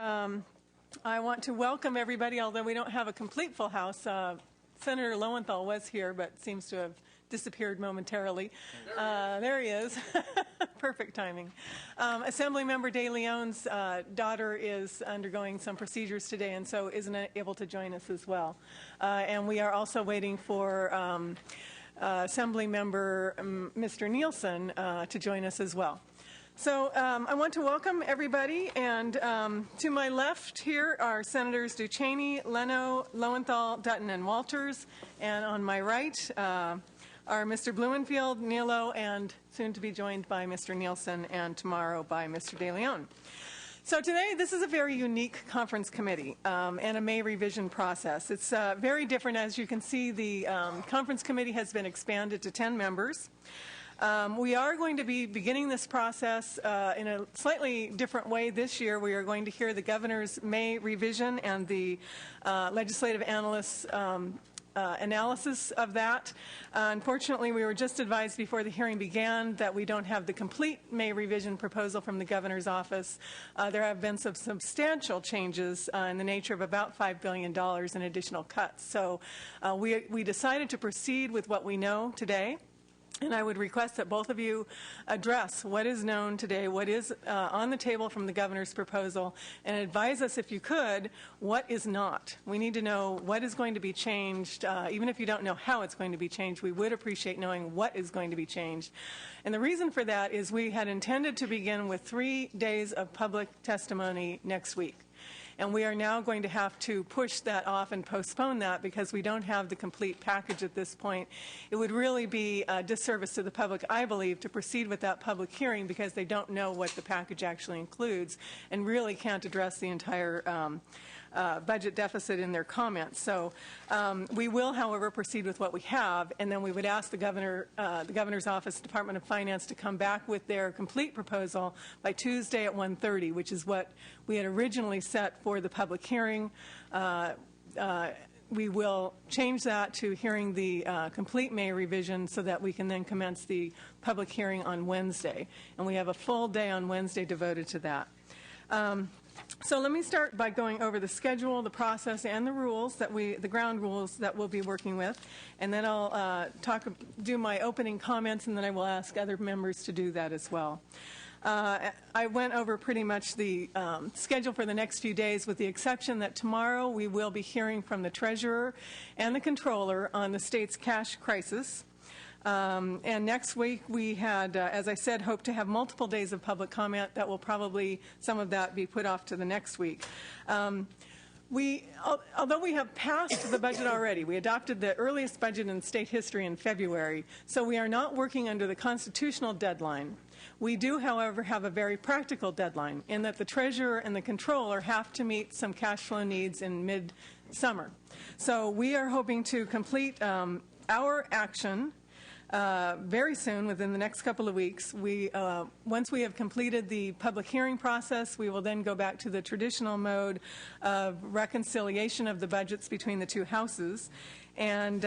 I want to welcome everybody, although we don't have a complete full house. Senator Lowenthal was here, but seems to have disappeared momentarily. There he is. Perfect timing. Assemblymember De Leon's daughter is undergoing some procedures today, and so isn't able to join us as well. And we are also waiting for Assemblymember Mr. Nielsen to join us as well. So I want to welcome everybody, and to my left here are Senators Ducheney, Leno, Lowenthal, Dutton, and Walters, and on my right are Mr. Blumenfield, Nielo, and soon to be joined by Mr. Nielsen, and tomorrow by Mr. De Leon. So today, this is a very unique conference committee and a May revision process. It's very different. As you can see, the conference committee has been expanded to 10 members. We are going to be beginning this process in a slightly different way this year. We are going to hear the governor's May revision and the legislative analyst's analysis of that. Unfortunately, we were just advised before the hearing began that we don't have the complete May revision proposal from the governor's office. There have been some substantial changes in the nature of about $5 billion in additional cuts. So we decided to proceed with what we know today. And I would request that both of you address what is known today, what is on the table from the governor's proposal, and advise us, if you could, what is not. We need to know what is going to be changed. Even if you don't know how it's going to be changed, we would appreciate knowing what is going to be changed. And the reason for that is we had intended to begin with 3 days of public testimony next week. And we are now going to have to push that off and postpone that because we don't have the complete package at this point. It would really be a disservice to the public, I believe, to proceed with that public hearing because they don't know what the package actually includes and really can't address the entire budget deficit in their comments. So we will, however, proceed with what we have, and then we would ask the governor's office, Department of Finance, to come back with their complete proposal by Tuesday at 1:30, which is what we had originally set for the public hearing. We will change that to hearing the complete May revision so that we can then commence the public hearing on Wednesday. And we have a full day on Wednesday devoted to that. So let me start by going over the schedule, the process, and the rules the ground rules that we'll be working with, and then I'll do my opening comments, and then I will ask other members to do that as well. I went over pretty much the schedule for the next few days, with the exception that tomorrow we will be hearing from the treasurer and the controller on the state's cash crisis. And next week we had, as I said, hoped to have multiple days of public comment. That will probably, some of that, be put off to the next week. Although we have passed the budget already, we adopted the earliest budget in state history in February, so we are not working under the constitutional deadline. We do, however, have a very practical deadline in that the treasurer and the controller have to meet some cash flow needs in mid-summer. So we are hoping to complete our action very soon, within the next couple of weeks. Once we have completed the public hearing process, we will then go back to the traditional mode of reconciliation of the budgets between the two houses, and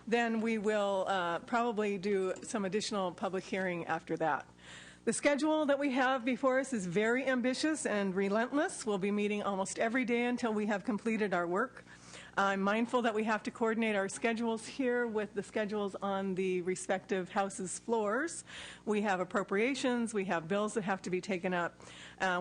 then we will probably do some additional public hearing after that. The schedule that we have before us is very ambitious and relentless. We'll be meeting almost every day until we have completed our work. I'm mindful that we have to coordinate our schedules here with the schedules on the respective houses' floors. We have appropriations, we have bills that have to be taken up.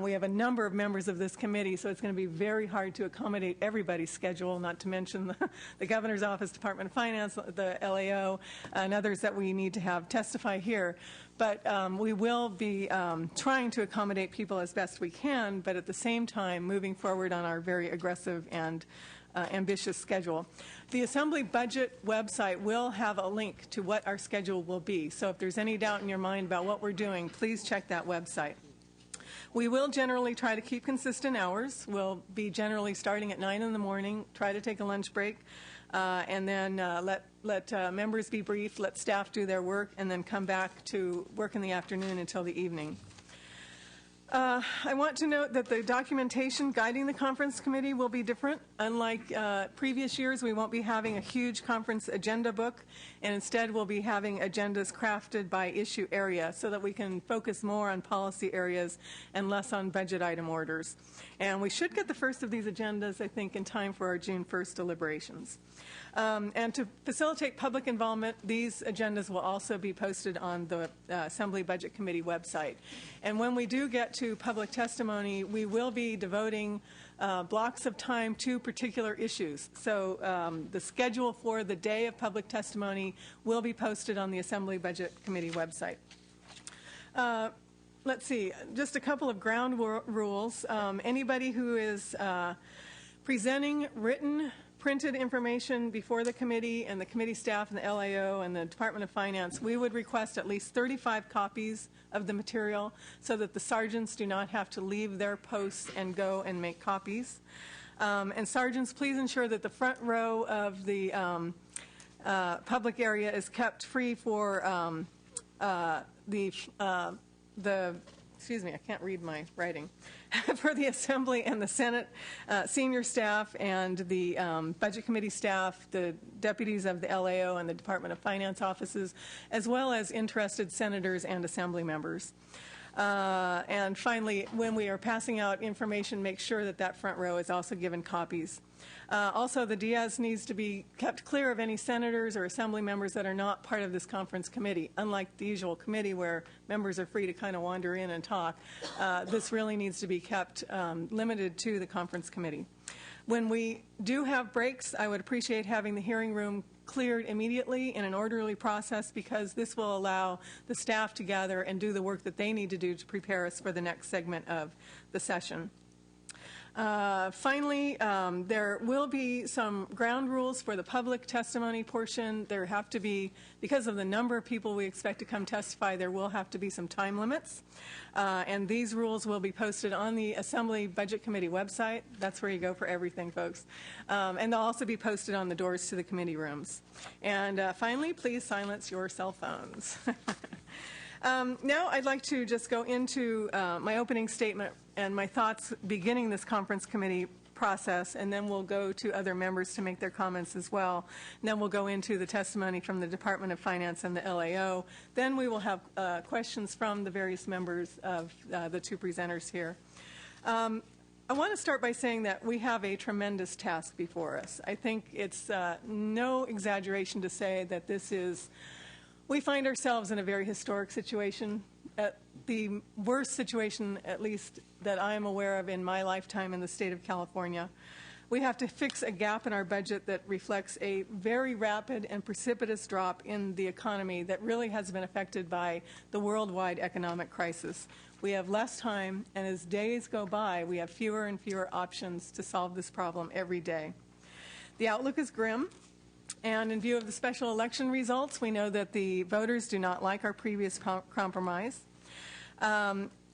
We have a number of members of this committee, so it's going to be very hard to accommodate everybody's schedule, not to mention the governor's office, Department of Finance, the LAO, and others that we need to have testify here. But we will be trying to accommodate people as best we can, but at the same time moving forward on our very aggressive and ambitious schedule. The Assembly budget website will have a link to what our schedule will be. So if there's any doubt in your mind about what we're doing, please check that website. We will generally try to keep consistent hours. We'll be generally starting at 9 in the morning, try to take a lunch break, and then let members be briefed, let staff do their work, and then come back to work in the afternoon until the evening. I want to note that the documentation guiding the conference committee will be different. Unlike previous years, we won't be having a huge conference agenda book, and instead we'll be having agendas crafted by issue area so that we can focus more on policy areas and less on budget item orders. And we should get the first of these agendas, I think, in time for our June 1st deliberations. And to facilitate public involvement, these agendas will also be posted on the Assembly Budget Committee website. And when we do get to public testimony, we will be devoting blocks of time to particular issues. So the schedule for the day of public testimony will be posted on the Assembly Budget Committee website. Let's see, just a couple of ground rules. Anybody who is presenting written printed information before the committee and the committee staff and the LAO and the Department of Finance, we would request at least 35 copies of the material so that the sergeants do not have to leave their posts and go and make copies. And sergeants, please ensure that the front row of the public area is kept free for excuse me, I can't read my writing, for the Assembly and the Senate senior staff and the Budget Committee staff, the deputies of the LAO and the Department of Finance offices, as well as interested senators and Assembly members. And finally, when we are passing out information, make sure that that front row is also given copies. Also, the dais needs to be kept clear of any senators or Assembly members that are not part of this conference committee. Unlike the usual committee where members are free to kind of wander in and talk, this really needs to be kept limited to the conference committee. When we do have breaks, I would appreciate having the hearing room cleared immediately in an orderly process, because this will allow the staff to gather and do the work that they need to do to prepare us for the next segment of the session. Finally, there will be some ground rules for the public testimony portion. There have to be, because of the number of people we expect to come testify, there will have to be some time limits. And these rules will be posted on the Assembly Budget Committee website. That's where you go for everything, folks. And they'll also be posted on the doors to the committee rooms. And finally, please silence your cell phones. Now I'd like to just go into my opening statement and my thoughts beginning this conference committee process, and then we'll go to other members to make their comments as well. And then we'll go into the testimony from the Department of Finance and the LAO. Then we will have questions from the various members of the two presenters here. I want to start by saying that we have a tremendous task before us. I think it's no exaggeration to say that we find ourselves in a very historic situation, the worst situation, at least, that I am aware of in my lifetime in the state of California. We have to fix a gap in our budget that reflects a very rapid and precipitous drop in the economy that really has been affected by the worldwide economic crisis. We have less time, and as days go by, we have fewer and fewer options to solve this problem every day. The outlook is grim. And in view of the special election results, we know that the voters do not like our previous compromise.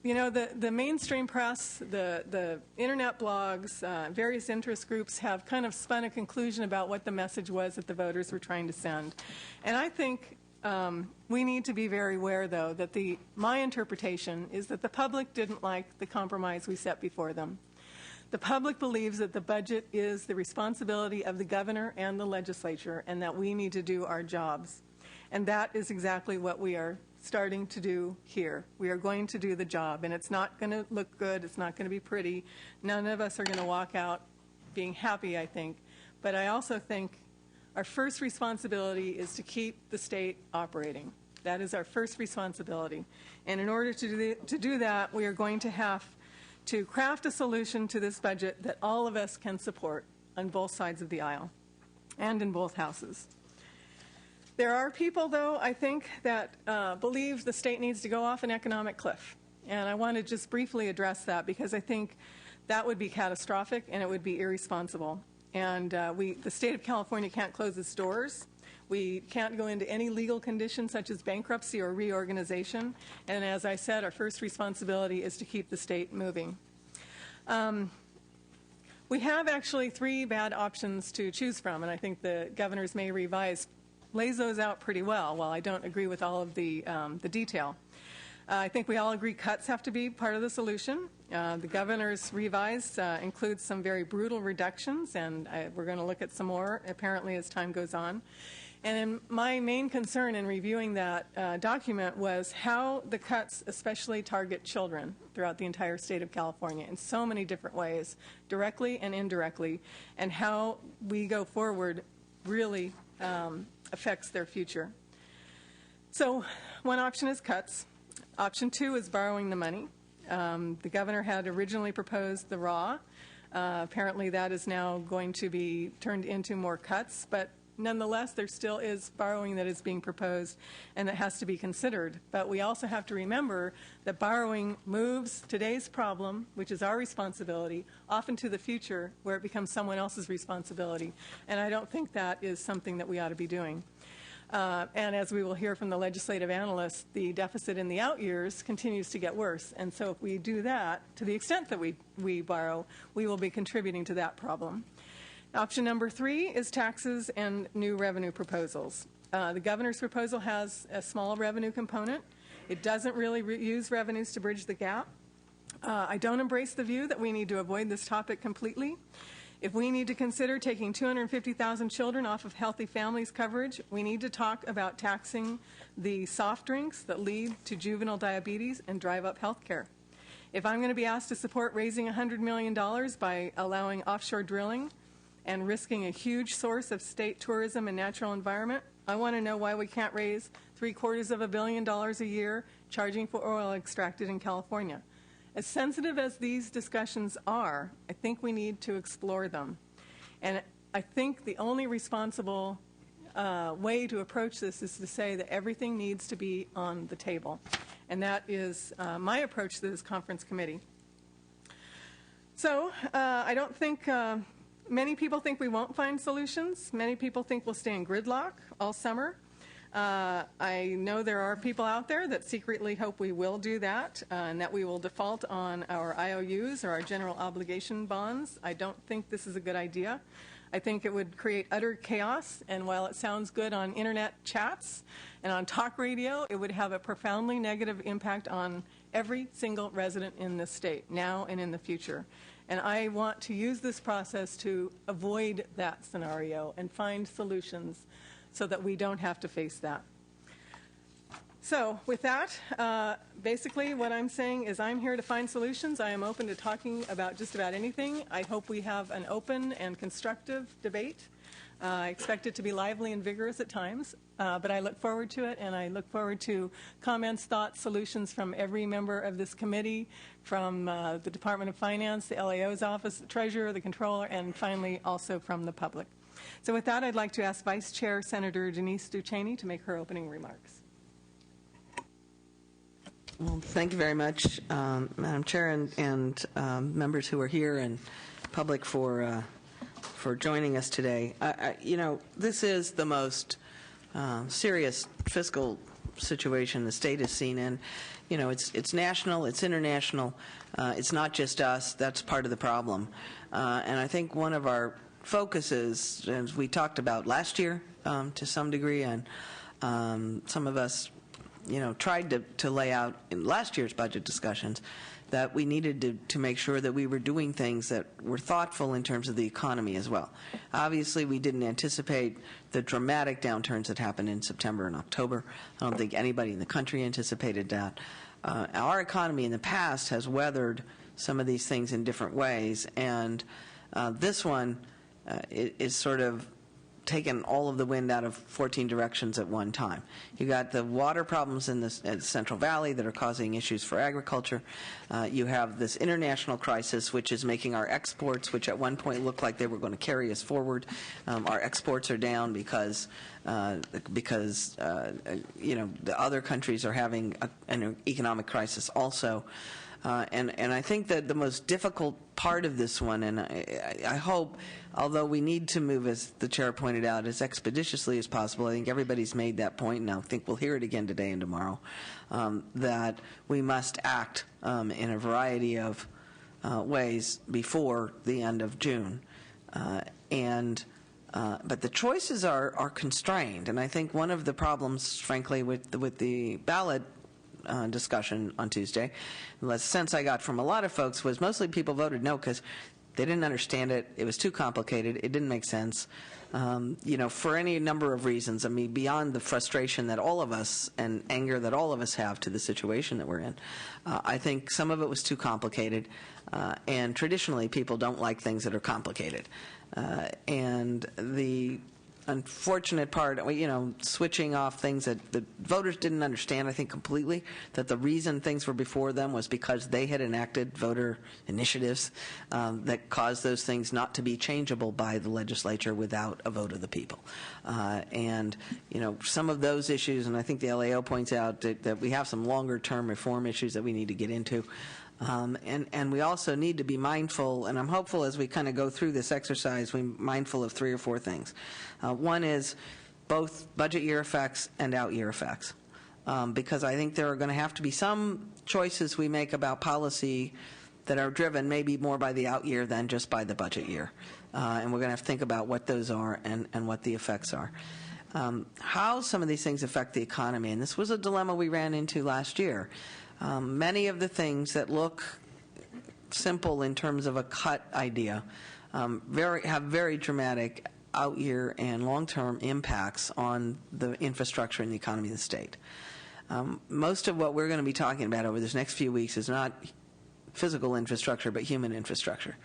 You know, the mainstream press, the internet blogs, various interest groups have kind of spun a conclusion about what the message was that the voters were trying to send. And I think we need to be very aware, though, that my interpretation is that the public didn't like the compromise we set before them. The public believes that the budget is the responsibility of the governor and the legislature, and that we need to do our jobs. And that is exactly what we are starting to do here. We are going to do the job, and it's not going to look good. It's not going to be pretty. None of us are going to walk out being happy, I think. But I also think our first responsibility is to keep the state operating. That is our first responsibility. And in order to do that, we are going to have to craft a solution to this budget that all of us can support on both sides of the aisle and in both houses. There are people, though, I think, that believe the state needs to go off an economic cliff. And I want to just briefly address that, because I think that would be catastrophic and it would be irresponsible. And the state of California can't close its doors. We can't go into any legal conditions such as bankruptcy or reorganization. And as I said, our first responsibility is to keep the state moving. We have actually 3 bad options to choose from, and I think the governor's May revise lays those out pretty well, while I don't agree with all of the detail. I think we all agree cuts have to be part of the solution. The governor's revised includes some very brutal reductions, and we're going to look at some more, apparently, as time goes on. And my main concern in reviewing that document was how the cuts especially target children throughout the entire state of California in so many different ways, directly and indirectly, and how we go forward really affects their future. So one option is cuts. Option 2 is borrowing the money. The governor had originally proposed the RAW. Apparently that is now going to be turned into more cuts, but nonetheless, there still is borrowing that is being proposed and that has to be considered. But we also have to remember that borrowing moves today's problem, which is our responsibility, off into the future where it becomes someone else's responsibility. And I don't think that is something that we ought to be doing. And as we will hear from the legislative analysts, the deficit in the out years continues to get worse. And so if we do that, to the extent that we borrow, we will be contributing to that problem. Option number 3 is taxes and new revenue proposals. The governor's proposal has a small revenue component. It doesn't really use revenues to bridge the gap. I don't embrace the view that we need to avoid this topic completely. If we need to consider taking 250,000 children off of Healthy Families coverage, we need to talk about taxing the soft drinks that lead to juvenile diabetes and drive up health care. If I'm going to be asked to support raising $100 million by allowing offshore drilling and risking a huge source of state tourism and natural environment, I want to know why we can't raise $750 million a year charging for oil extracted in California. As sensitive as these discussions are, I think we need to explore them. And I think the only responsible way to approach this is to say that everything needs to be on the table. And that is my approach to this conference committee. So I don't think many people think we won't find solutions. Many people think we'll stay in gridlock all summer. I know there are people out there that secretly hope we will do that and that we will default on our IOUs or our general obligation bonds. I don't think this is a good idea. I think it would create utter chaos, and while it sounds good on internet chats and on talk radio, it would have a profoundly negative impact on every single resident in this state, now and in the future. And I want to use this process to avoid that scenario and find solutions so that we don't have to face that. So with that, basically what I'm saying is I'm here to find solutions. I am open to talking about just about anything. I hope we have an open and constructive debate. I expect it to be lively and vigorous at times, but I look forward to it, and I look forward to comments, thoughts, solutions from every member of this committee, from the Department of Finance, the LAO's office, the Treasurer, the Controller, and finally also from the public. So with that, I'd like to ask Vice Chair Senator Denise DuCheney to make her opening remarks. Well, thank you very much, Madam Chair, and members who are here, and public for joining us today. You know, this is the most serious fiscal situation the state is seen in. You know, it's national, it's international, it's not just us. That's part of the problem. And I think one of our focuses, as we talked about last year to some degree, and some of us, you know, tried to lay out in last year's budget discussions, that we needed to make sure that we were doing things that were thoughtful in terms of the economy as well. Obviously, we didn't anticipate the dramatic downturns that happened in September and October. I don't think anybody in the country anticipated that. Our economy in the past has weathered some of these things in different ways, and this one is sort of taken all of the wind out of 14 directions at one time. You got the water problems in the Central Valley that are causing issues for agriculture. You have this international crisis, which is making our exports, which at one point looked like they were going to carry us forward. Our exports are down because you know, the other countries are having an economic crisis also. And I think that the most difficult part of this one, and I hope, although we need to move, as the chair pointed out, as expeditiously as possible, I think everybody's made that point, and I think we'll hear it again today and tomorrow, that we must act in a variety of ways before the end of June. But the choices are constrained, and I think one of the problems, frankly, with the ballot discussion on Tuesday. The sense I got from a lot of folks was mostly people voted no because they didn't understand it. It was too complicated. It didn't make sense. For any number of reasons. I mean, beyond the frustration that all of us and anger that all of us have to the situation that we're in, I think some of it was too complicated. And traditionally, people don't like things that are complicated. And the unfortunate part, switching off things that the voters didn't understand, I think, completely, that the reason things were before them was because they had enacted voter initiatives that caused those things not to be changeable by the legislature without a vote of the people. Some of those issues, and I think the LAO points out that we have some longer-term reform issues that we need to get into. And we also need to be mindful, and I'm hopeful as we kind of go through this exercise, we're mindful of 3 or 4 things. One is both budget year effects and out year effects, because I think there are going to have to be some choices we make about policy that are driven maybe more by the out year than just by the budget year. And we're going to have to think about what those are and what the effects are. How some of these things affect the economy, and this was a dilemma we ran into last year. Many of the things that look simple in terms of a cut idea have very dramatic out-year and long-term impacts on the infrastructure and the economy of the state. Most of what we're going to be talking about over this next few weeks is not physical infrastructure, but human infrastructure.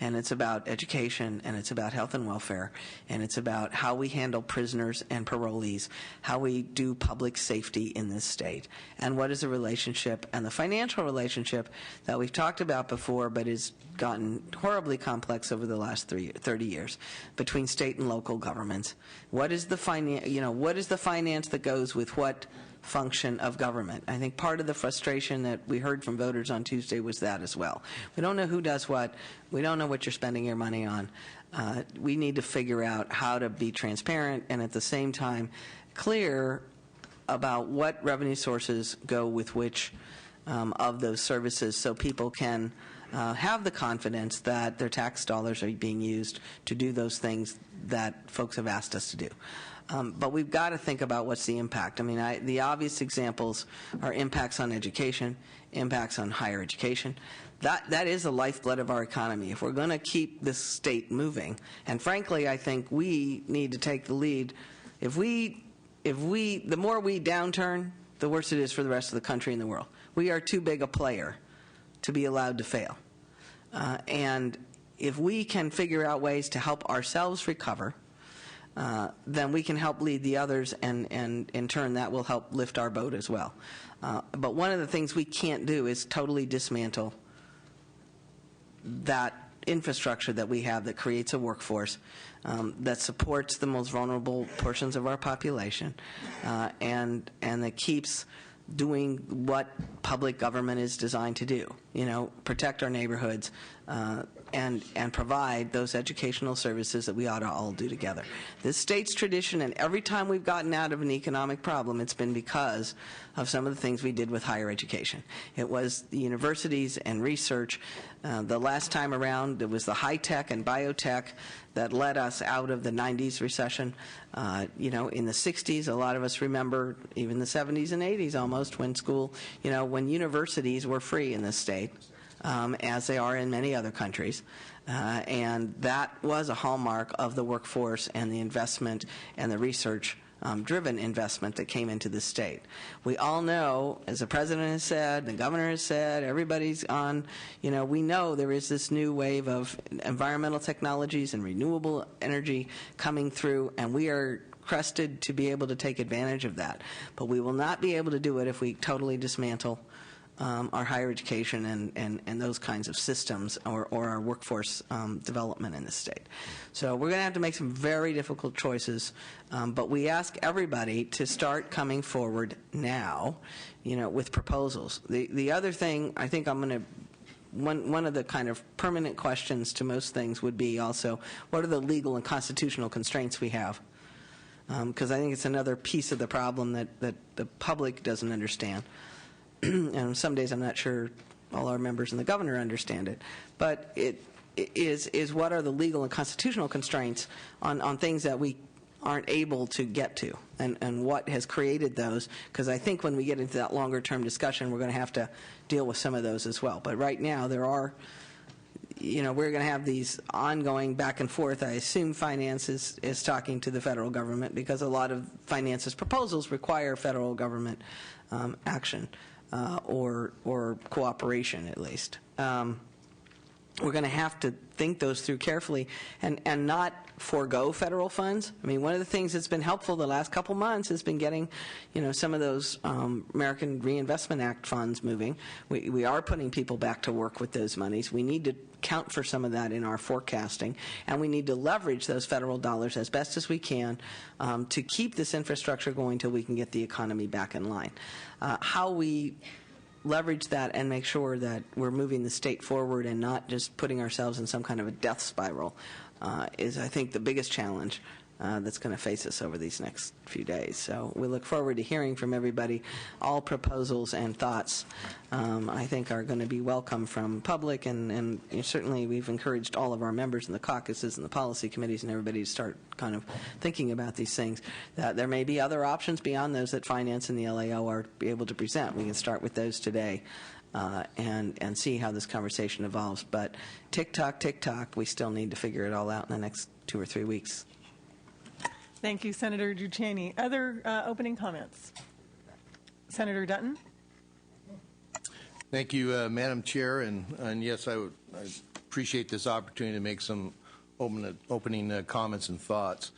And it's about education, and it's about health and welfare, and it's about how we handle prisoners and parolees, how we do public safety in this state, and what is the relationship and the financial relationship that we've talked about before but has gotten horribly complex over the last 30 years between state and local governments. What is the finance that goes with what function of government? I think part of the frustration that we heard from voters on Tuesday was that as well. We don't know who does what. We don't know what you're spending your money on. We need to figure out how to be transparent and at the same time clear about what revenue sources go with which of those services so people can have the confidence that their tax dollars are being used to do those things that folks have asked us to do. But we've got to think about what's the impact. I mean, the obvious examples are impacts on education, impacts on higher education. That is the lifeblood of our economy. If we're going to keep this state moving, and frankly, I think we need to take the lead. The more we downturn, the worse it is for the rest of the country and the world. We are too big a player to be allowed to fail. And if we can figure out ways to help ourselves recover, then we can help lead the others, and in turn that will help lift our boat as well. But one of the things we can't do is totally dismantle that infrastructure that we have that creates a workforce that supports the most vulnerable portions of our population and that keeps doing what public government is designed to do, protect our neighborhoods and provide those educational services that we ought to all do together. This state's tradition, and every time we've gotten out of an economic problem, it's been because of some of the things we did with higher education. It was the universities and research. The last time around, it was the high tech and biotech that led us out of the 90s recession. In the 60s, a lot of us remember, even the 70s and 80s almost, when universities were free in this state, as they are in many other countries. And that was a hallmark of the workforce and the investment and the research driven investment that came into the state. We all know, as the president has said, the governor has said, everybody's on, we know there is this new wave of environmental technologies and renewable energy coming through, and we are crested to be able to take advantage of that. But we will not be able to do it if we totally dismantle our higher education and those kinds of systems or our workforce development in the state. So we're going to have to make some very difficult choices, but we ask everybody to start coming forward now, with proposals. The other thing, I think one of the kind of permanent questions to most things would be also, what are the legal and constitutional constraints we have? Because I think it's another piece of the problem that the public doesn't understand. And some days I'm not sure all our members and the governor understand it. But it is what are the legal and constitutional constraints on things that we aren't able to get to, and what has created those, because I think when we get into that longer-term discussion, we're going to have to deal with some of those as well. But right now, there are, we're going to have these ongoing back and forth. I assume finance is talking to the federal government, because a lot of finance's proposals require federal government action or cooperation, at least. We're going to have to think those through carefully and not forego federal funds. I mean, one of the things that's been helpful the last couple months has been getting, some of those American Reinvestment Act funds moving. We are putting people back to work with those monies. We need to count for some of that in our forecasting, and we need to leverage those federal dollars as best as we can to keep this infrastructure going till we can get the economy back in line. How we leverage that and make sure that we're moving the state forward and not just putting ourselves in some kind of a death spiral is, I think, the biggest challenge that's going to face us over these next few days. So we look forward to hearing from everybody. All proposals and thoughts, I think, are going to be welcome from public, and certainly we've encouraged all of our members in the caucuses and the policy committees and everybody to start kind of thinking about these things. That there may be other options beyond those that finance and the LAO are able to present. We can start with those today. And see how this conversation evolves. But tick-tock, we still need to figure it all out in the next 2 or 3 weeks. Thank you, Senator Duchesne. Other opening comments? Senator Dutton? Thank you, Madam Chair. And yes, I appreciate this opportunity to make some opening comments and thoughts.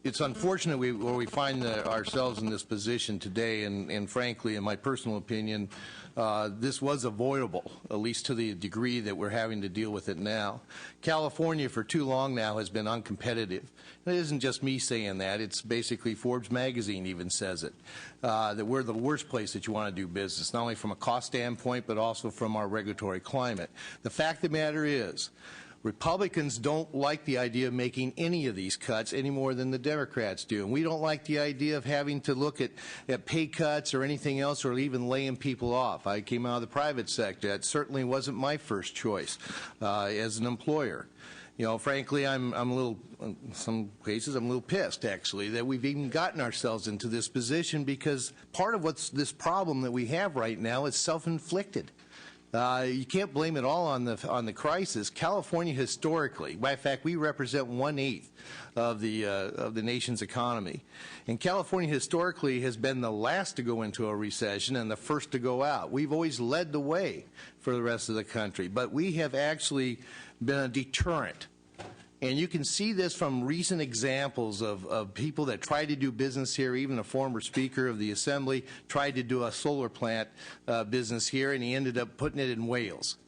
It's unfortunate where we find ourselves in this position today, and frankly, in my personal opinion, this was avoidable, at least to the degree that we're having to deal with it now. California, for too long now, has been uncompetitive. It isn't just me saying that. It's basically Forbes magazine even says it, that we're the worst place that you want to do business, not only from a cost standpoint, but also from our regulatory climate. The fact of the matter is, Republicans don't like the idea of making any of these cuts any more than the Democrats do. And we don't like the idea of having to look at pay cuts or anything else, or even laying people off. I came out of the private sector. That certainly wasn't my first choice as an employer. Frankly, I'm a little, in some cases, I'm a little pissed, actually, that we've even gotten ourselves into this position, because part of what's this problem that we have right now is self-inflicted. You can't blame it all on the crisis. California historically, by fact, we represent 1/8 of the nation's economy, and California historically has been the last to go into a recession and the first to go out. We've always led the way for the rest of the country, but we have actually been a deterrent. And you can see this from recent examples of people that tried to do business here. Even a former Speaker of the Assembly tried to do a solar plant business here, and he ended up putting it in Wales,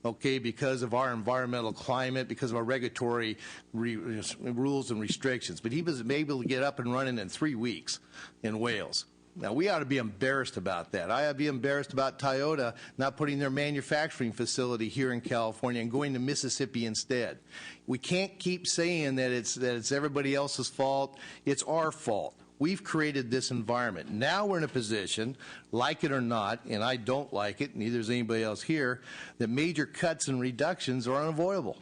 okay, because of our environmental climate, because of our regulatory rules and restrictions. But he was able to get up and running in 3 weeks in Wales. Now, we ought to be embarrassed about that. I ought to be embarrassed about Toyota not putting their manufacturing facility here in California and going to Mississippi instead. We can't keep saying that it's everybody else's fault. It's our fault. We've created this environment. Now we're in a position, like it or not, and I don't like it, neither does anybody else here, that major cuts and reductions are unavoidable.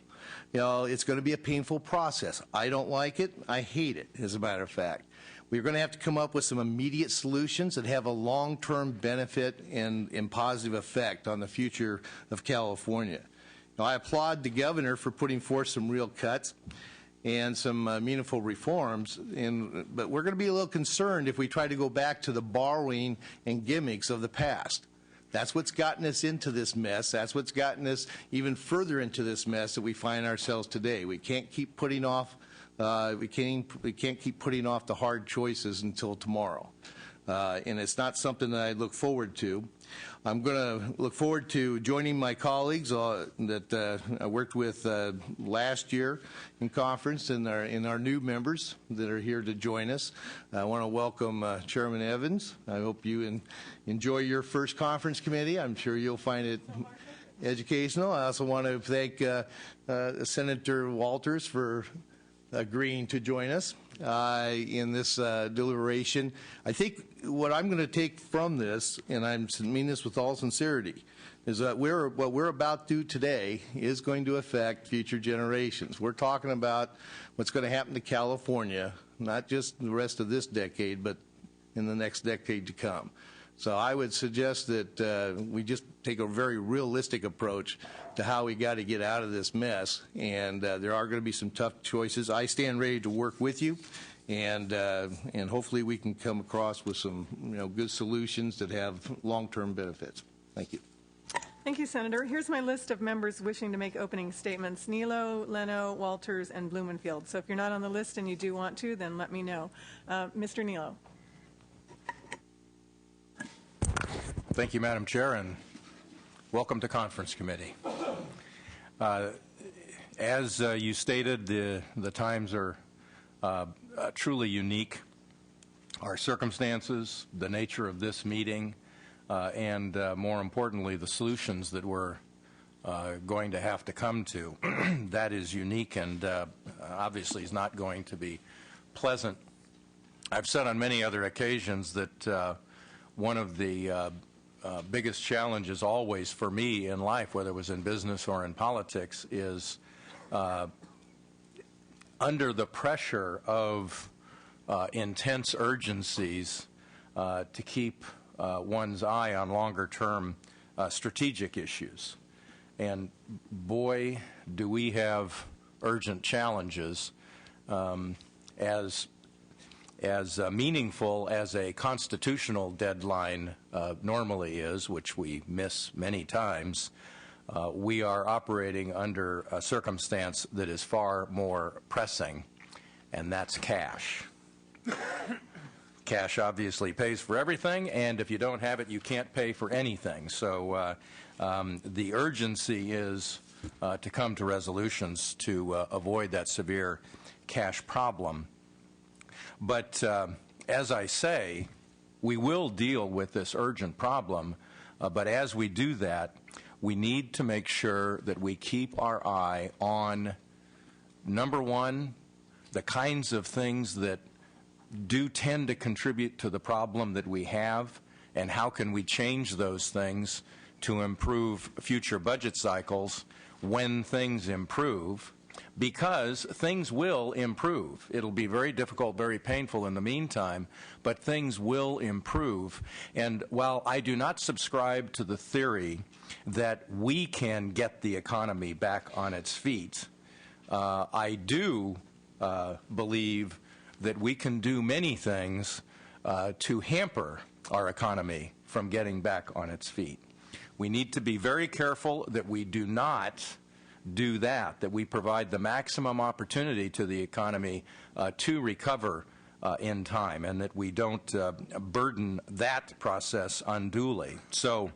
It's going to be a painful process. I don't like it. I hate it, as a matter of fact. We're going to have to come up with some immediate solutions that have a long-term benefit and positive effect on the future of California. Now, I applaud the governor for putting forth some real cuts and some meaningful reforms, but we're going to be a little concerned if we try to go back to the borrowing and gimmicks of the past. That's what's gotten us into this mess. That's what's gotten us even further into this mess that we find ourselves today. We can't keep putting off we can't keep putting off the hard choices until tomorrow. And it's not something that I look forward to. I'm going to look forward to joining my colleagues that I worked with last year in conference and our new members that are here to join us. I want to welcome Chairman Evans. I hope you enjoy your first conference committee. I'm sure you'll find it educational. I also want to thank Senator Walters for agreeing to join us in this deliberation. I think what I'm going to take from this, and I mean this with all sincerity, is that what we're about to do today is going to affect future generations. We're talking about what's going to happen to California, not just the rest of this decade, but in the next decade to come. So I would suggest that we just take a very realistic approach to how we got to get out of this mess, and there are going to be some tough choices. I stand ready to work with you, and hopefully we can come across with some good solutions that have long-term benefits. Thank you. Thank you, Senator. Here's my list of members wishing to make opening statements: Nilo, Leno, Walters, and Blumenfield. So if you're not on the list and you do want to, then let me know. Mr. Nilo. Thank you, Madam Chair, and welcome to Conference Committee. As you stated, the times are truly unique. Our circumstances, the nature of this meeting, and more importantly, the solutions that we're going to have to come to, that is unique and obviously is not going to be pleasant. I've said on many other occasions that one of the biggest challenges always for me in life, whether it was in business or in politics, is under the pressure of intense urgencies to keep one's eye on longer-term strategic issues. And boy, do we have urgent challenges as meaningful as a constitutional deadline normally is, which we miss many times. We are operating under a circumstance that is far more pressing, and that's cash. Cash obviously pays for everything, and if you don't have it, you can't pay for anything. So the urgency is to come to resolutions to avoid that severe cash problem. But as I say, we will deal with this urgent problem, but as we do that, we need to make sure that we keep our eye on, number one, the kinds of things that do tend to contribute to the problem that we have, and how can we change those things to improve future budget cycles when things improve. Because things will improve. It'll be very difficult, very painful in the meantime, but things will improve. And while I do not subscribe to the theory that we can get the economy back on its feet, I do believe that we can do many things to hamper our economy from getting back on its feet. We need to be very careful that we do not do that we provide the maximum opportunity to the economy to recover in time, and that we don't burden that process unduly. So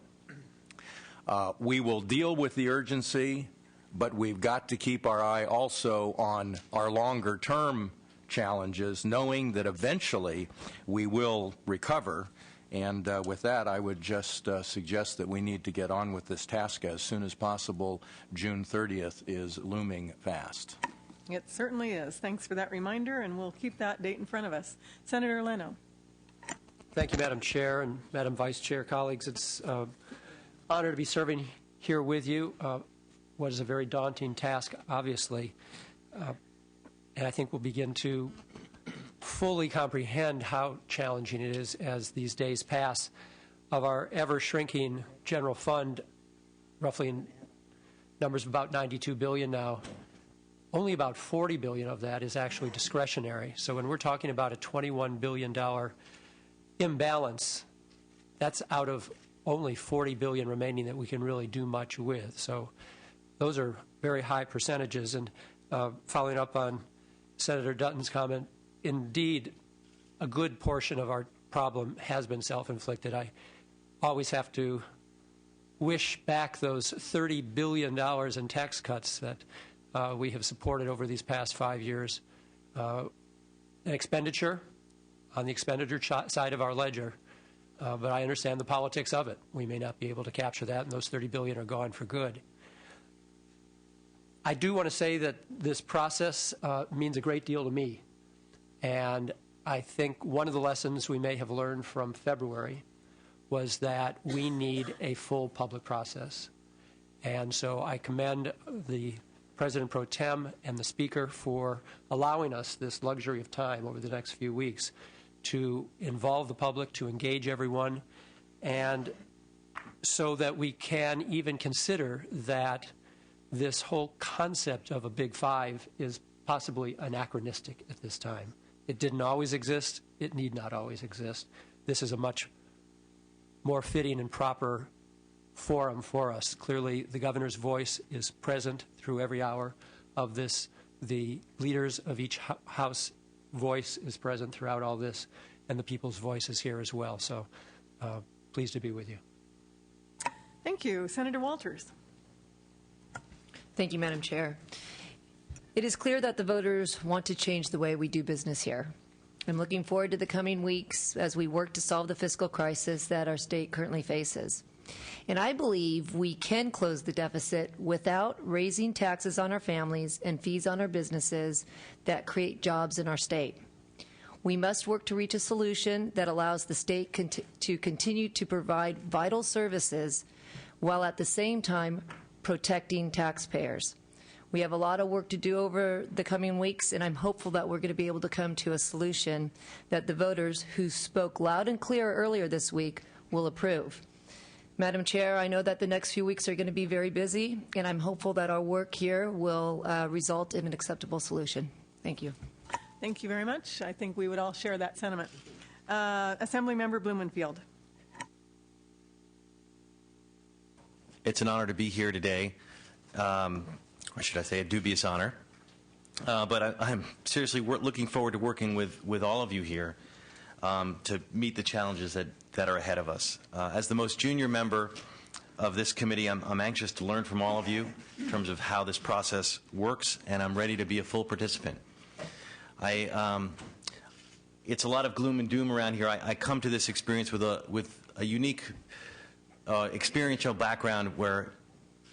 we will deal with the urgency, but we've got to keep our eye also on our longer-term challenges, knowing that eventually we will recover. And with that, I would just suggest that we need to get on with this task as soon as possible. June 30th is looming fast. It certainly is. Thanks for that reminder, and we'll keep that date in front of us. Senator Leno. Thank you, Madam Chair and Madam Vice Chair, colleagues. It's an honor to be serving here with you. What is a very daunting task, obviously, and I think we'll begin to fully comprehend how challenging it is as these days pass. Of our ever-shrinking general fund, roughly in numbers of about $92 billion now, only about $40 billion of that is actually discretionary. So when we're talking about a $21 billion imbalance, that's out of only $40 billion remaining that we can really do much with. So those are very high percentages. And following up on Senator Dutton's comment, indeed, a good portion of our problem has been self-inflicted. I always have to wish back those $30 billion in tax cuts that we have supported over these past 5 years. An expenditure on the expenditure side of our ledger, but I understand the politics of it. We may not be able to capture that, and those $30 billion are gone for good. I do want to say that this process means a great deal to me. And I think one of the lessons we may have learned from February was that we need a full public process. And so I commend the President Pro Tem and the Speaker for allowing us this luxury of time over the next few weeks to involve the public, to engage everyone, and so that we can even consider that this whole concept of a Big Five is possibly anachronistic at this time. It didn't always exist. It need not always exist. This is a much more fitting and proper forum for us. Clearly, the governor's voice is present through every hour of this. The leaders of each house voice is present throughout all this, and the people's voice is here as well. So pleased to be with you. Thank you. Senator Walters. Thank you, Madam Chair. It is clear that the voters want to change the way we do business here. I'm looking forward to the coming weeks as we work to solve the fiscal crisis that our state currently faces. And I believe we can close the deficit without raising taxes on our families and fees on our businesses that create jobs in our state. We must work to reach a solution that allows the state to continue to provide vital services while at the same time protecting taxpayers. We have a lot of work to do over the coming weeks, and I'm hopeful that we're going to be able to come to a solution that the voters who spoke loud and clear earlier this week will approve. Madam Chair, I know that the next few weeks are going to be very busy, and I'm hopeful that our work here will result in an acceptable solution. Thank you. Thank you very much. I think we would all share that sentiment. Assemblymember Blumenfield. It's an honor to be here today, or should I say a dubious honor. But I'm seriously looking forward to working with all of you here to meet the challenges that are ahead of us. As the most junior member of this committee, I'm anxious to learn from all of you in terms of how this process works, and I'm ready to be a full participant. It's a lot of gloom and doom around here. I come to this experience with a unique experiential background where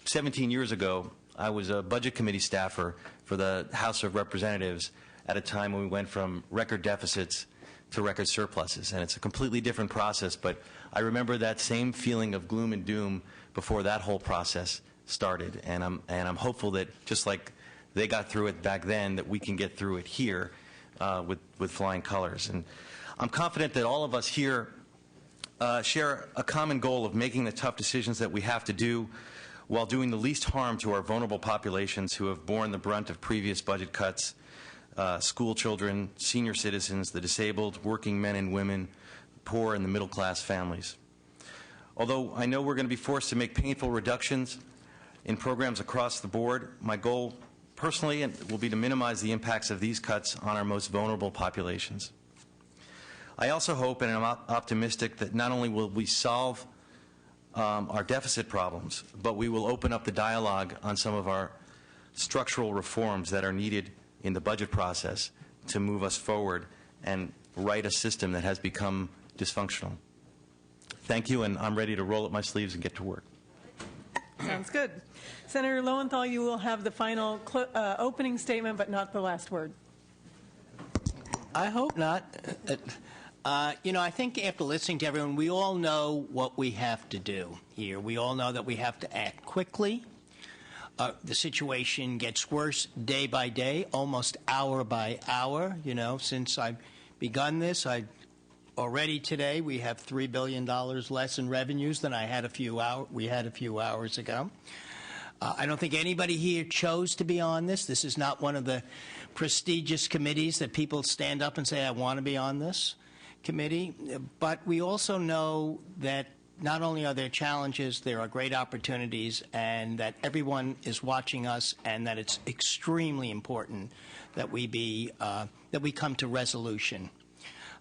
17 years ago I was a budget committee staffer for the House of Representatives at a time when we went from record deficits to record surpluses, and it's a completely different process, but I remember that same feeling of gloom and doom before that whole process started, and I'm hopeful that just like they got through it back then, that we can get through it here with flying colors. And I'm confident that all of us here share a common goal of making the tough decisions that we have to do while doing the least harm to our vulnerable populations who have borne the brunt of previous budget cuts, school children, senior citizens, the disabled, working men and women, poor and the middle-class families. Although I know we're going to be forced to make painful reductions in programs across the board, my goal personally will be to minimize the impacts of these cuts on our most vulnerable populations. I also hope and I'm optimistic that not only will we solve our deficit problems, but we will open up the dialogue on some of our structural reforms that are needed in the budget process to move us forward and right a system that has become dysfunctional. Thank you, and I'm ready to roll up my sleeves and get to work. Sounds good. Senator Lowenthal, you will have the final opening statement, but not the last word. I hope not. I think after listening to everyone, we all know what we have to do here. We all know that we have to act quickly. The situation gets worse day by day, almost hour by hour. Since I've begun this, already today we have $3 billion less in revenues than we had a few hours ago. I don't think anybody here chose to be on this. This is not one of the prestigious committees that people stand up and say, I want to be on this committee. But we also know that not only are there challenges, there are great opportunities, and that everyone is watching us, and that it's extremely important that we come to resolution.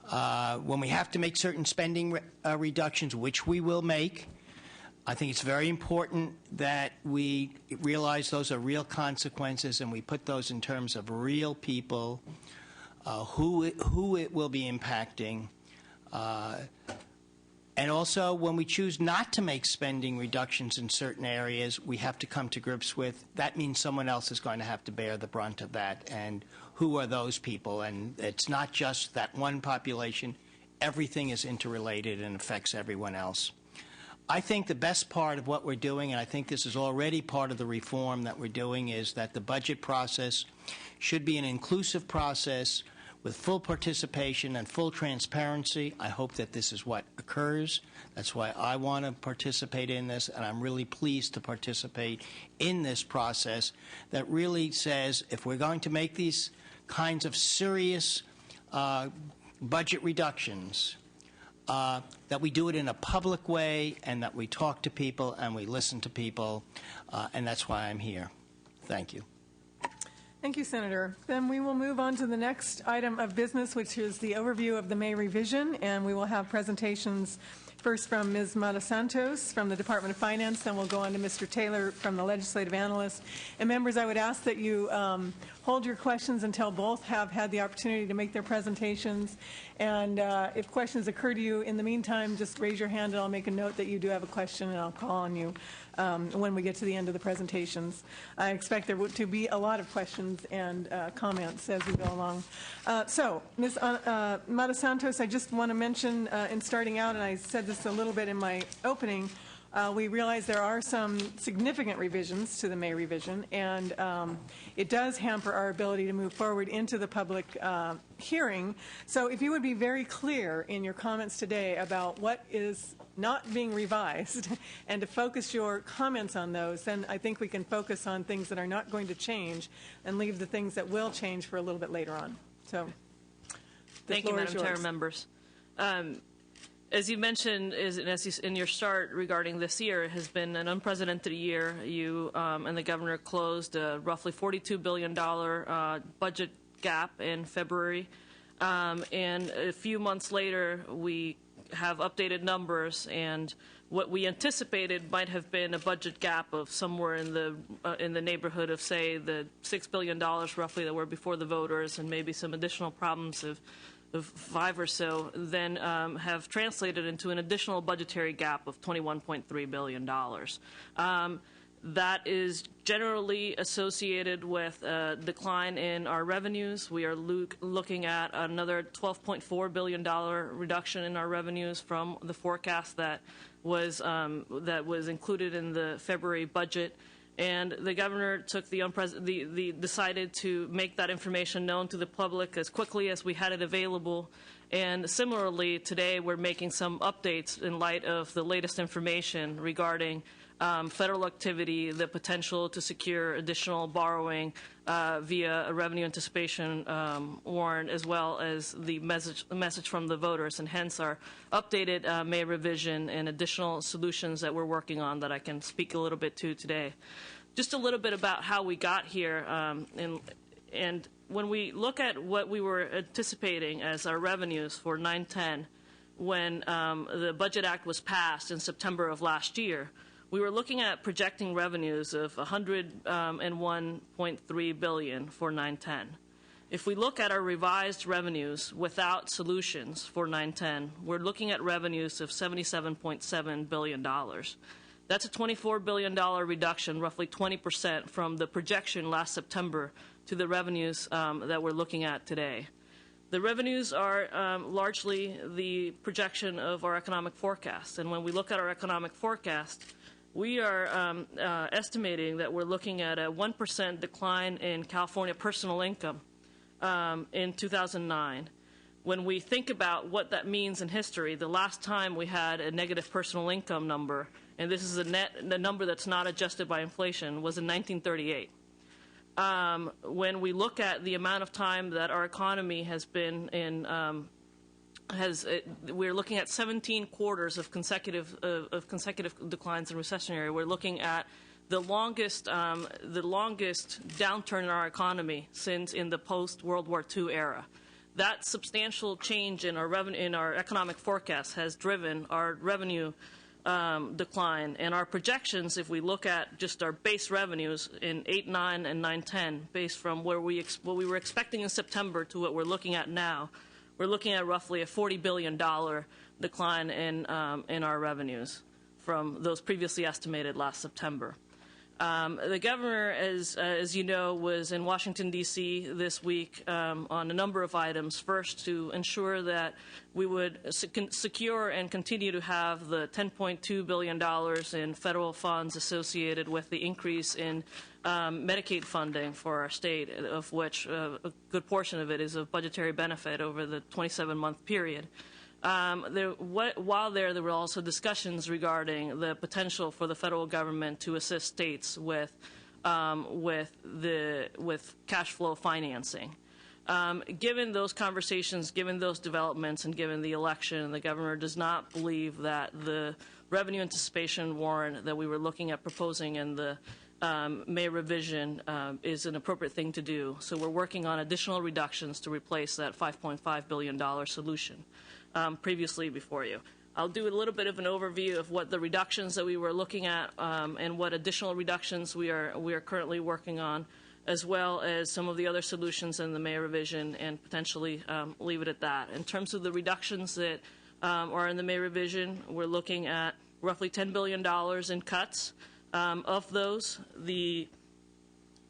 When we have to make certain spending reductions, which we will make, I think it's very important that we realize those are real consequences, and we put those in terms of real people, who it will be impacting. And also, when we choose not to make spending reductions in certain areas, we have to come to grips with that means someone else is going to have to bear the brunt of that. And who are those people? And it's not just that one population. Everything is interrelated and affects everyone else. I think the best part of what we're doing, and I think this is already part of the reform that we're doing, is that the budget process should be an inclusive process with full participation and full transparency. I hope that this is what occurs. That's why I want to participate in this, and I'm really pleased to participate in this process that really says if we're going to make these kinds of serious budget reductions, that we do it in a public way and that we talk to people and we listen to people, and that's why I'm here. Thank you. Thank you, Senator. Then we will move on to the next item of business, which is the overview of the May revision, and we will have presentations first from Ms. Mata-Santos from the Department of Finance, then we'll go on to Mr. Taylor from the Legislative Analyst. And members, I would ask that you hold your questions until both have had the opportunity to make their presentations. And if questions occur to you in the meantime, just raise your hand and I'll make a note that you do have a question and I'll call on you when we get to the end of the presentations. I expect there to be a lot of questions and comments as we go along. So, Ms. Mata-Santos, I just want to mention in starting out, and I said this a little bit in my opening, we realize there are some significant revisions to the May revision, and it does hamper our ability to move forward into the public hearing. So if you would be very clear in your comments today about what is not being revised and to focus your comments on those, then I think we can focus on things that are not going to change and leave the things that will change for a little bit later on. So thank you, Madam Chair, members. As you mentioned in your start regarding this year, it has been an unprecedented year. You and the governor closed a roughly $42 billion budget gap in February. And a few months later, we have updated numbers, and what we anticipated might have been a budget gap of somewhere in the neighborhood of, say, the $6 billion roughly that were before the voters, and maybe some additional problems of 5 or so, then have translated into an additional budgetary gap of $21.3 billion. That is generally associated with a decline in our revenues. We are looking at another $12.4 billion reduction in our revenues from the forecast that was included in the February budget. And the governor took decided to make that information known to the public as quickly as we had it available. And similarly, today we're making some updates in light of the latest information regarding federal activity, the potential to secure additional borrowing via a revenue anticipation warrant, as well as the message from the voters, and hence our updated May revision and additional solutions that we're working on that I can speak a little bit to today. Just a little bit about how we got here, and when we look at what we were anticipating as our revenues for 9/10, when the Budget Act was passed in September of last year, we were looking at projecting revenues of $101.3 billion for 9/10. If we look at our revised revenues without solutions for 9/10, we're looking at revenues of $77.7 billion. That's a $24 billion reduction, roughly 20% from the projection last September to the revenues that we're looking at today. The revenues are largely the projection of our economic forecast. And when we look at our economic forecast, we are estimating that we're looking at a 1% decline in California personal income in 2009. When we think about what that means in history, the last time we had a negative personal income number, and this is the number that's not adjusted by inflation, was in 1938. When we look at the amount of time that our economy has been in, we're looking at 17 quarters of consecutive declines in recessionary. We're looking at the longest downturn in our economy since in the post-World War II era. That substantial change in our revenue, in our economic forecast, has driven our revenue decline. And our projections, if we look at just our base revenues in 8/9 and 9/10, based from what we were expecting in September to what we're looking at now, we're looking at roughly a $40 billion decline in our revenues from those previously estimated last September. The governor, as you know, was in Washington, D.C. this week on a number of items. First, to ensure that we would secure and continue to have the $10.2 billion in federal funds associated with the increase in Medicaid funding for our state, of which a good portion of it is of budgetary benefit over the 27-month period. While there were also discussions regarding the potential for the federal government to assist states with cash flow financing. Given those conversations, given those developments, and given the election, the governor does not believe that the revenue anticipation warrant that we were looking at proposing in the May revision is an appropriate thing to do. So we're working on additional reductions to replace that $5.5 billion solution previously before you. I'll do a little bit of an overview of what the reductions that we were looking at and what additional reductions we are currently working on, as well as some of the other solutions in the May revision, and potentially leave it at that. In terms of the reductions that are in the May revision, we're looking at roughly $10 billion in cuts. Of those, the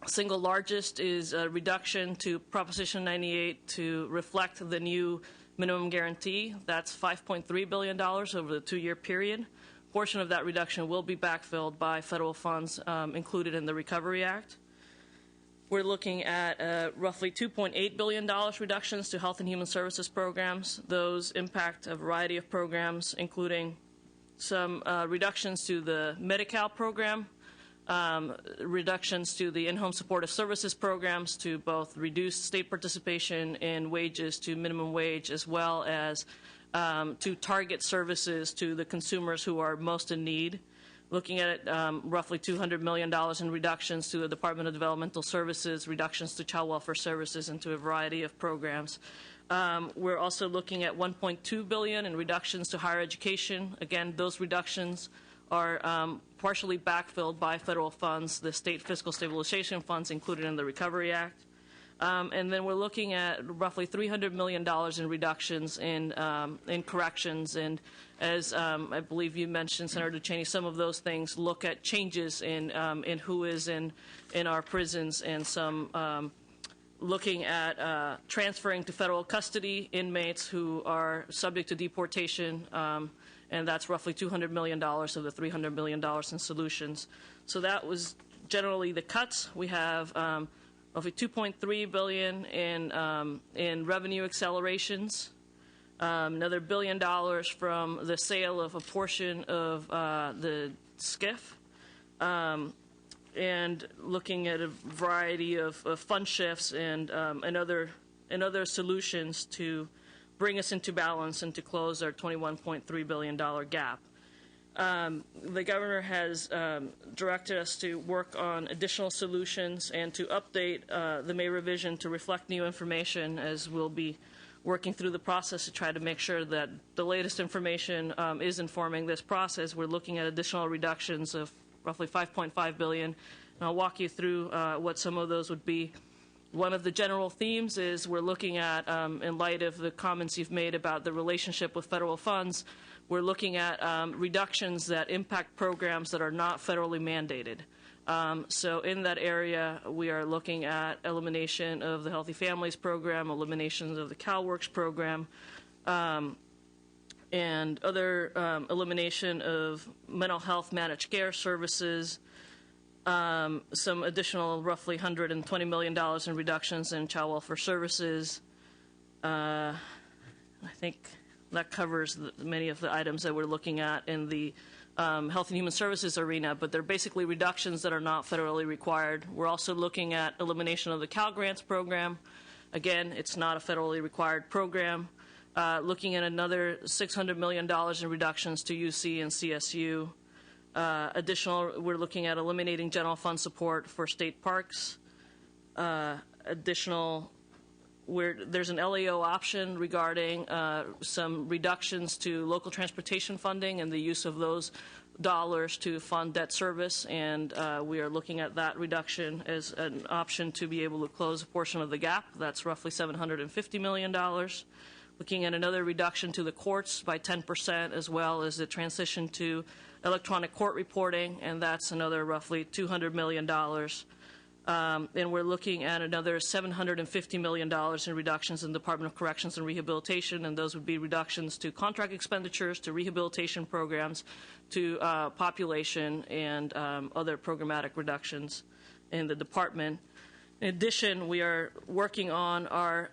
single largest is a reduction to Proposition 98 to reflect the new minimum guarantee. That's $5.3 billion over the 2-year period. A portion of that reduction will be backfilled by federal funds included in the Recovery Act. We're looking at roughly $2.8 billion reductions to Health and Human Services programs. Those impact a variety of programs, including some reductions to the Medi-Cal program, reductions to the in-home supportive services programs to both reduce state participation in wages to minimum wage, as well as to target services to the consumers who are most in need. Looking at roughly $200 million in reductions to the Department of Developmental Services, reductions to child welfare services, and to a variety of programs. We're also looking at $1.2 billion in reductions to higher education. Again, those reductions are partially backfilled by federal funds, the state fiscal stabilization funds included in the Recovery Act. And then we're looking at roughly $300 million in reductions in corrections. And as I believe you mentioned, Senator Cheney, some of those things look at changes in who is in our prisons, and some looking at transferring to federal custody inmates who are subject to deportation, and that's roughly $200 million of the $300 million in solutions. So that was generally the cuts. We have roughly $2.3 billion in revenue accelerations, another $1 billion from the sale of a portion of the SCIF, and looking at a variety of fund shifts and other solutions to bring us into balance and to close our $21.3 billion gap. The governor has directed us to work on additional solutions and to update the May revision to reflect new information, as we'll be working through the process to try to make sure that the latest information is informing this process. We're looking at additional reductions of roughly $5.5 billion, and I'll walk you through what some of those would be. One of the general themes is we're looking at, in light of the comments you've made about the relationship with federal funds, we're looking at reductions that impact programs that are not federally mandated. So in that area, we are looking at elimination of the Healthy Families Program, eliminations of the CalWORKS program, and other elimination of mental health managed care services, some additional roughly $120 million in reductions in child welfare services. I think that covers many of the items that we're looking at in the Health and Human Services arena, but they're basically reductions that are not federally required. We're also looking at elimination of the Cal Grants program. Again, it's not a federally required program. Looking at another $600 million in reductions to UC and CSU. We're looking at eliminating general fund support for state parks. There's an LAO option regarding some reductions to local transportation funding and the use of those dollars to fund debt service, and we are looking at that reduction as an option to be able to close a portion of the gap. That's roughly $750 million. looking at another reduction to the courts by 10%, as well as the transition to electronic court reporting, and that's another roughly $200 million. And we're looking at another $750 million in reductions in the Department of Corrections and Rehabilitation, and those would be reductions to contract expenditures, to rehabilitation programs, to population, and other programmatic reductions in the department. In addition, we are working on our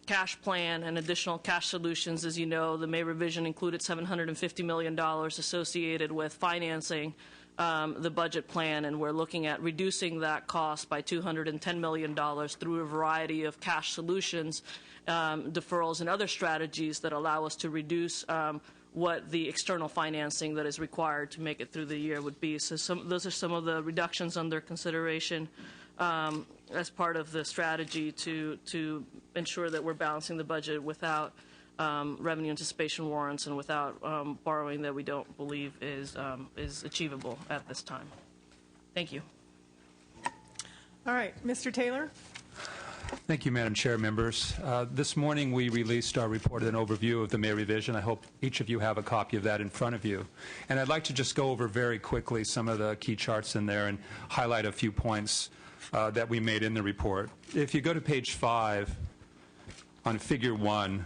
cash plan and additional cash solutions. As you know, the May revision included $750 million associated with financing the budget plan, and we're looking at reducing that cost by $210 million through a variety of cash solutions, deferrals, and other strategies that allow us to reduce what the external financing that is required to make it through the year would be. So those are some of the reductions under consideration as part of the strategy to ensure that we're balancing the budget without revenue anticipation warrants and without borrowing that we don't believe is achievable at this time. Thank you. All right, Mr. Taylor. Thank you, Madam Chair, members. This morning we released our report and an overview of the May revision. I hope each of you have a copy of that in front of you. And I'd like to just go over very quickly some of the key charts in there and highlight a few points that we made in the report. If you go to page 5 on Figure 1,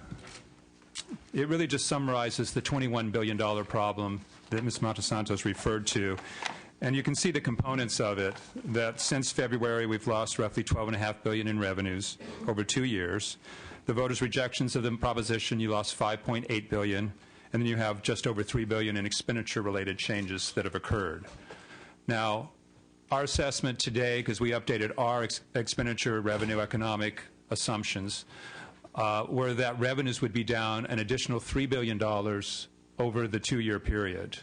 it really just summarizes the $21 billion problem that Ms. Montesantos referred to. And you can see the components of it, that since February we've lost roughly $12.5 billion in revenues over 2 years. The voters' rejections of the proposition, you lost $5.8 billion, and then you have just over $3 billion in expenditure-related changes that have occurred. Now, our assessment today, because we updated our expenditure revenue economic assumptions, were that revenues would be down an additional $3 billion over the 2-year period.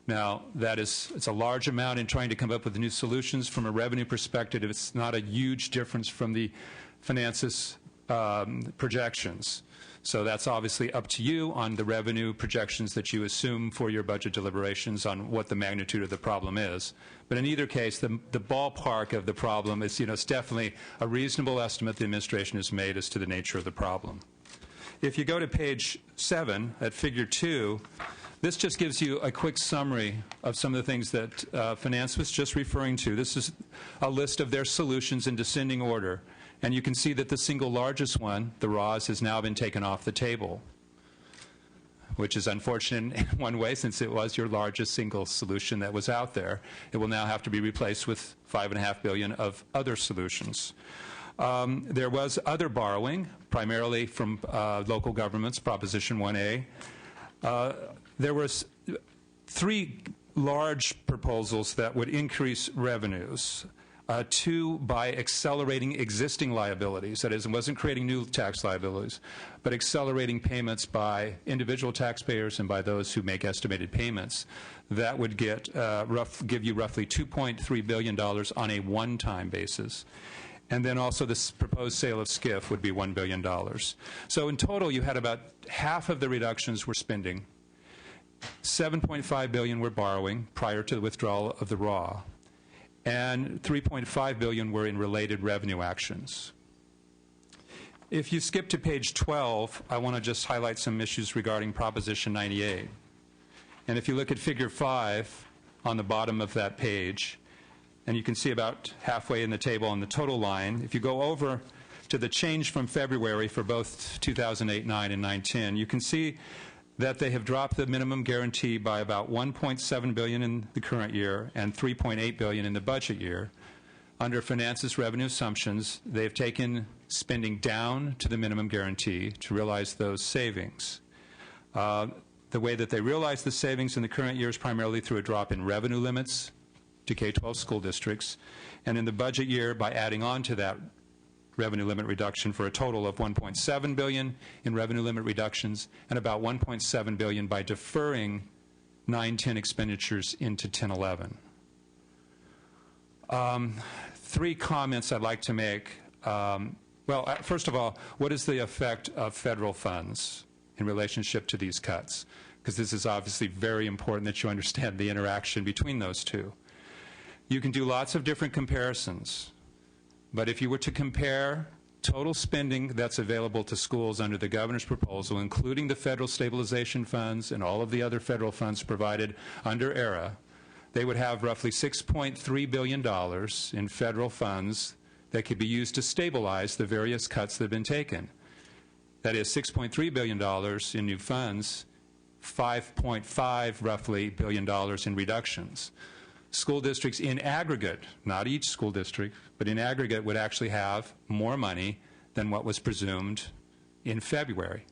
Now, it's a large amount in trying to come up with new solutions. From a revenue perspective, it's not a huge difference from the finances projections. So that's obviously up to you on the revenue projections that you assume for your budget deliberations on what the magnitude of the problem is. But in either case, the ballpark of the problem is, it's definitely a reasonable estimate the administration has made as to the nature of the problem. If you go to page 7 at Figure 2, this just gives you a quick summary of some of the things that Finance was just referring to. This is a list of their solutions in descending order. And you can see that the single largest one, the RAWS, has now been taken off the table, which is unfortunate in one way, since it was your largest single solution that was out there. It will now have to be replaced with $5.5 billion of other solutions. There was other borrowing, primarily from local governments, Proposition 1A. There was 3 large proposals that would increase revenues. 2 by accelerating existing liabilities. That is, it wasn't creating new tax liabilities, but accelerating payments by individual taxpayers and by those who make estimated payments. That would give you roughly $2.3 billion on a one-time basis. And then also this proposed sale of SCIF would be $1 billion. So in total, you had about half of the reductions were spending. $7.5 billion were borrowing prior to the withdrawal of the RAW. And $3.5 billion were in related revenue actions. If you skip to page 12, I want to just highlight some issues regarding Proposition 98. And if you look at Figure 5 on the bottom of that page, and you can see about halfway in the table on the total line, if you go over to the change from February for both 2008-9 and 9-10, you can see that they have dropped the minimum guarantee by about $1.7 billion in the current year and $3.8 billion in the budget year. Under Finance's revenue assumptions, they've taken spending down to the minimum guarantee to realize those savings. The way that they realize the savings in the current year is primarily through a drop in revenue limits to K-12 school districts, and in the budget year by adding on to that revenue limit reduction for a total of $1.7 billion in revenue limit reductions and about $1.7 billion by deferring 9-10 expenditures into 10-11. 3 comments I'd like to make. First of all, what is the effect of federal funds in relationship to these cuts? Because this is obviously very important that you understand the interaction between those two. You can do lots of different comparisons. But if you were to compare total spending that's available to schools under the governor's proposal, including the federal stabilization funds and all of the other federal funds provided under ERA, they would have roughly $6.3 billion in federal funds that could be used to stabilize the various cuts that have been taken. That is $6.3 billion in new funds, $5.5 roughly billion in reductions. School districts in aggregate, not each school district, but in aggregate would actually have more money than what was presumed in February.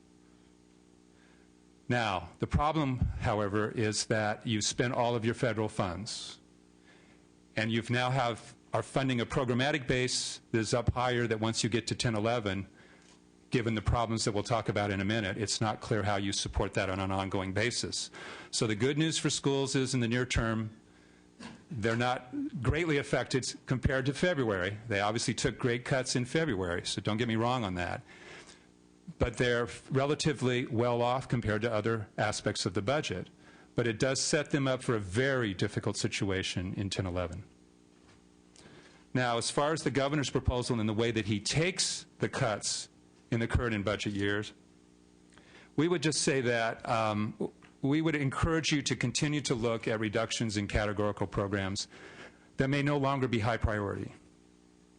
Now, the problem, however, is that you've spent all of your federal funds, and you've now are funding a programmatic base that is up higher that once you get to 10-11, given the problems that we'll talk about in a minute, it's not clear how you support that on an ongoing basis. So the good news for schools is in the near term, they're not greatly affected compared to February. They obviously took great cuts in February, so don't get me wrong on that. But they're relatively well off compared to other aspects of the budget. But it does set them up for a very difficult situation in 10-11. Now, as far as the governor's proposal and the way that he takes the cuts in the current and budget years, we would just say that we would encourage you to continue to look at reductions in categorical programs that may no longer be high priority.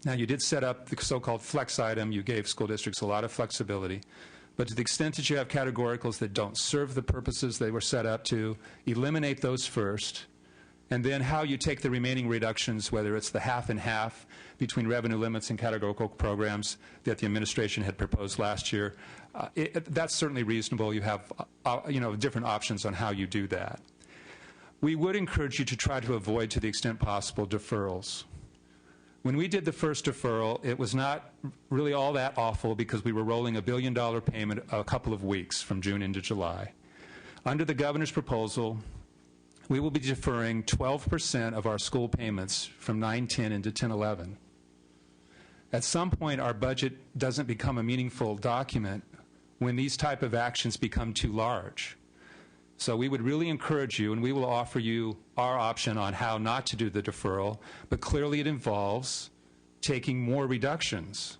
Now, you did set up the so-called flex item. You gave school districts a lot of flexibility. But to the extent that you have categoricals that don't serve the purposes they were set up to, eliminate those first. And then how you take the remaining reductions, whether it's the half and half between revenue limits and categorical programs that the administration had proposed last year, that's certainly reasonable. You have different options on how you do that. We would encourage you to try to avoid, to the extent possible, deferrals. When we did the first deferral, it was not really all that awful because we were rolling a $1 billion payment a couple of weeks from June into July. Under the governor's proposal, we will be deferring 12% of our school payments from 9-10 into 10-11. At some point, our budget doesn't become a meaningful document when these type of actions become too large. So we would really encourage you, and we will offer you our option on how not to do the deferral, but clearly it involves taking more reductions.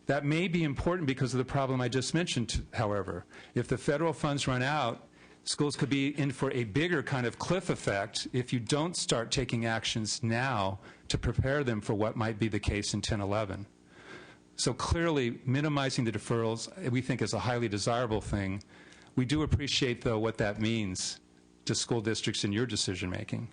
That may be important because of the problem I just mentioned, however. If the federal funds run out, schools could be in for a bigger kind of cliff effect if you don't start taking actions now to prepare them for what might be the case in 10-11. So clearly, minimizing the deferrals, we think, is a highly desirable thing. We do appreciate, though, what that means to school districts in your decision-making.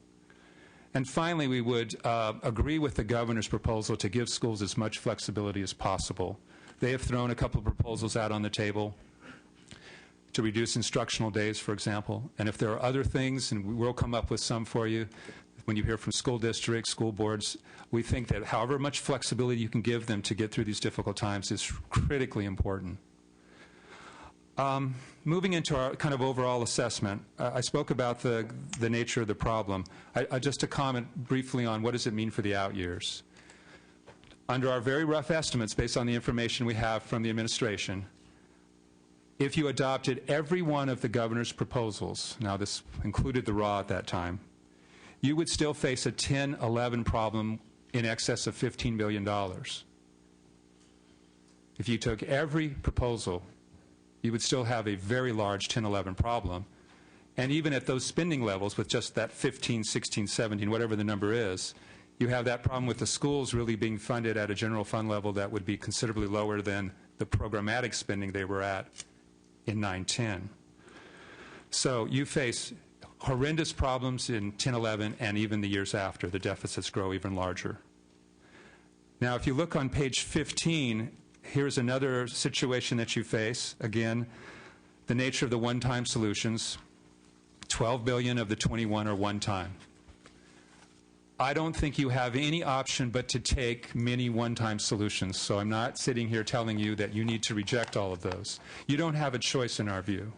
And finally, we would agree with the governor's proposal to give schools as much flexibility as possible. They have thrown a couple of proposals out on the table to reduce instructional days, for example. And if there are other things, and we will come up with some for you, when you hear from school districts, school boards, we think that however much flexibility you can give them to get through these difficult times is critically important. Moving into our kind of overall assessment, I spoke about the nature of the problem. Just to comment briefly on what does it mean for the out years. Under our very rough estimates, based on the information we have from the administration, if you adopted every one of the governor's proposals, now this included the RAW at that time, you would still face a 10-11 problem in excess of $15 billion. If you took every proposal, you would still have a very large 10-11 problem. And even at those spending levels, with just that 15, 16, 17, whatever the number is, you have that problem with the schools really being funded at a general fund level that would be considerably lower than the programmatic spending they were at in 9-10. So you face horrendous problems in 10-11 and even the years after. The deficits grow even larger. Now, if you look on page 15, here's another situation that you face. Again, the nature of the one-time solutions. 12 billion of the 21 are one-time. I don't think you have any option but to take many one-time solutions, so I'm not sitting here telling you that you need to reject all of those. You don't have a choice in our view.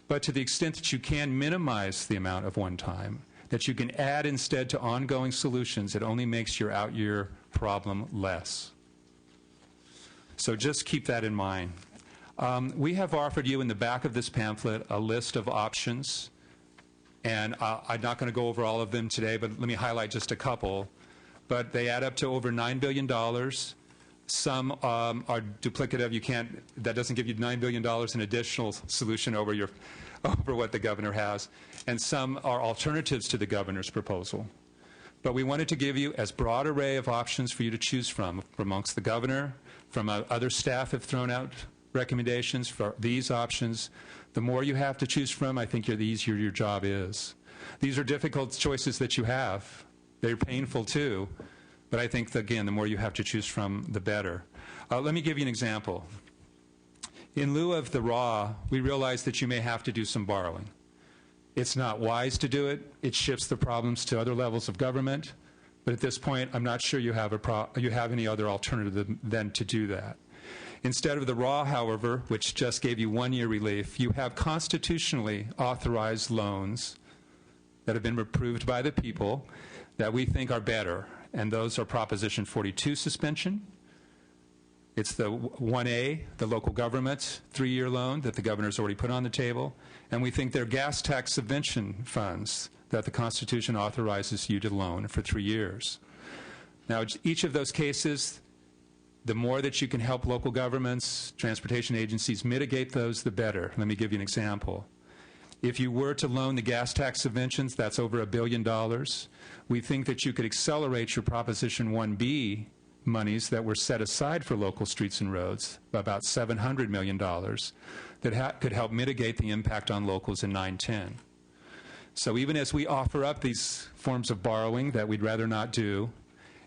But to the extent that you can minimize the amount of one-time, that you can add instead to ongoing solutions, it only makes your out-year problem less. So just keep that in mind. We have offered you in the back of this pamphlet a list of options, and I'm not going to go over all of them today, but let me highlight just a couple. But they add up to over $9 billion. Some are duplicative. You can't. That doesn't give you $9 billion in additional solution over what the governor has. And some are alternatives to the governor's proposal. But we wanted to give you as broad array of options for you to choose from amongst the governor, from other staff have thrown out recommendations for these options. The more you have to choose from, I think the easier your job is. These are difficult choices that you have. They're painful too, but I think, again, the more you have to choose from, the better. Let me give you an example. In lieu of the raw, we realize that you may have to do some borrowing. It's not wise to do it. It shifts the problems to other levels of government. But at this point, I'm not sure you have any other alternative than to do that. Instead of the raw, however, which just gave you 1-year relief, you have constitutionally authorized loans that have been approved by the people that we think are better. And those are Proposition 42 suspension. It's the 1A, the local government 3-year loan that the governor's already put on the table. And we think they're gas tax subvention funds that the Constitution authorizes you to loan for 3 years. Now, each of those cases, the more that you can help local governments, transportation agencies mitigate those, the better. Let me give you an example. If you were to loan the gas tax subventions, that's over $1 billion. We think that you could accelerate your Proposition 1B monies that were set aside for local streets and roads, about $700 million, that could help mitigate the impact on locals in 910. So even as we offer up these forms of borrowing that we'd rather not do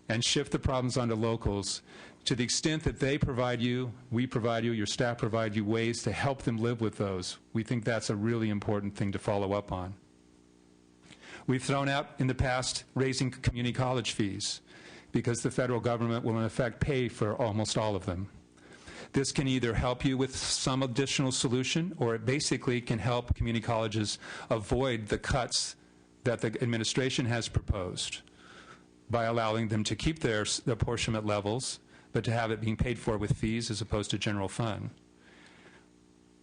and shift the problems onto locals, to the extent that they provide you, we provide you, your staff provide you ways to help them live with those, we think that's a really important thing to follow up on. We've thrown out in the past raising community college fees because the federal government will in effect pay for almost all of them. This can either help you with some additional solution, or it basically can help community colleges avoid the cuts that the administration has proposed by allowing them to keep their apportionment levels, but to have it being paid for with fees as opposed to general fund.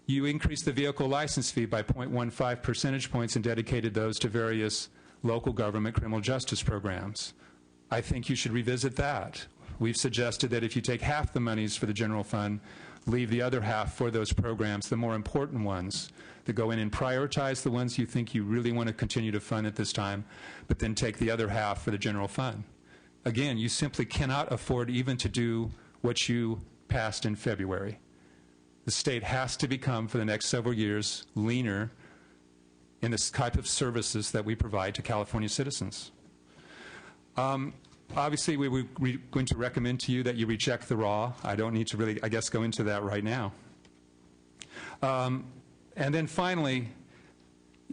You increased the vehicle license fee by 0.15 percentage points and dedicated those to various local government criminal justice programs. I think you should revisit that. We've suggested that if you take half the monies for the general fund, leave the other half for those programs, the more important ones, to go in and prioritize the ones you think you really want to continue to fund at this time, but then take the other half for the general fund. Again, you simply cannot afford even to do what you passed in February. The state has to become, for the next several years, leaner in this type of services that we provide to California citizens. Obviously, we're going to recommend to you that you reject the raw. I don't need to really, I guess, go into that right now. And then finally,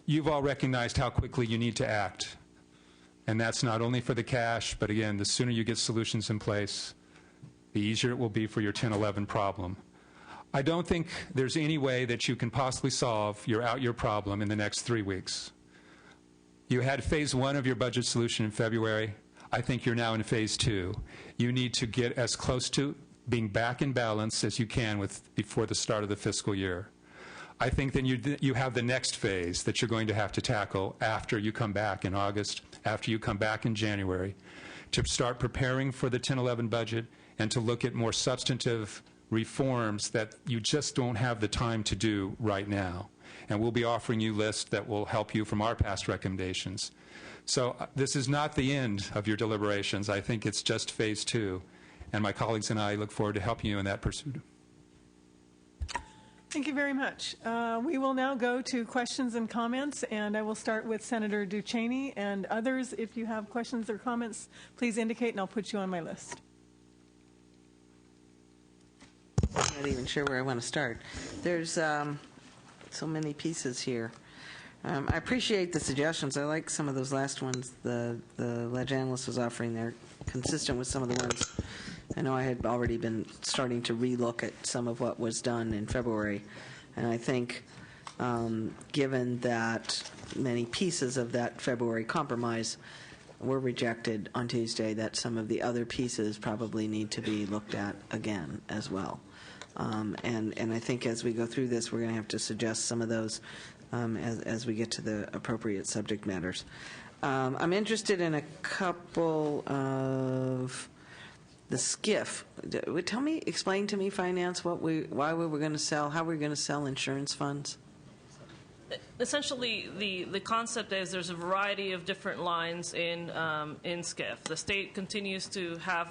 you've all recognized how quickly you need to act. And that's not only for the cash, but again, the sooner you get solutions in place, the easier it will be for your 1011 problem. I don't think there's any way that you can possibly solve your problem in the next 3 weeks. You had phase 1 of your budget solution in February. I think you're now in phase 2. You need to get as close to being back in balance as you can before the start of the fiscal year. I think then you have the next phase that you're going to have to tackle after you come back in August, after you come back in January, to start preparing for the 1011 budget and to look at more substantive reforms that you just don't have the time to do right now. And we'll be offering you lists that will help you from our past recommendations. So this is not the end of your deliberations. I think it's just phase 2. And my colleagues and I look forward to helping you in that pursuit. Thank you very much. We will now go to questions and comments, and I will start with Senator Ducheney, and others, if you have questions or comments, please indicate and I'll put you on my list. I'm not even sure where I want to start. There's so many pieces here. I appreciate the suggestions. I like some of those last ones the ledge analyst was offering. They're consistent with some of the ones I know I had already been starting to relook at some of what was done in February. And I think given that many pieces of that February compromise were rejected on Tuesday, that some of the other pieces probably need to be looked at again as well. And I think as we go through this, we're going to have to suggest some of those as we get to the appropriate subject matters. I'm interested in a couple of the SCIF. Explain to me, finance, why we were going to sell, how we're going to sell insurance funds. Essentially, the concept is there's a variety of different lines in SCIF. The state continues to have,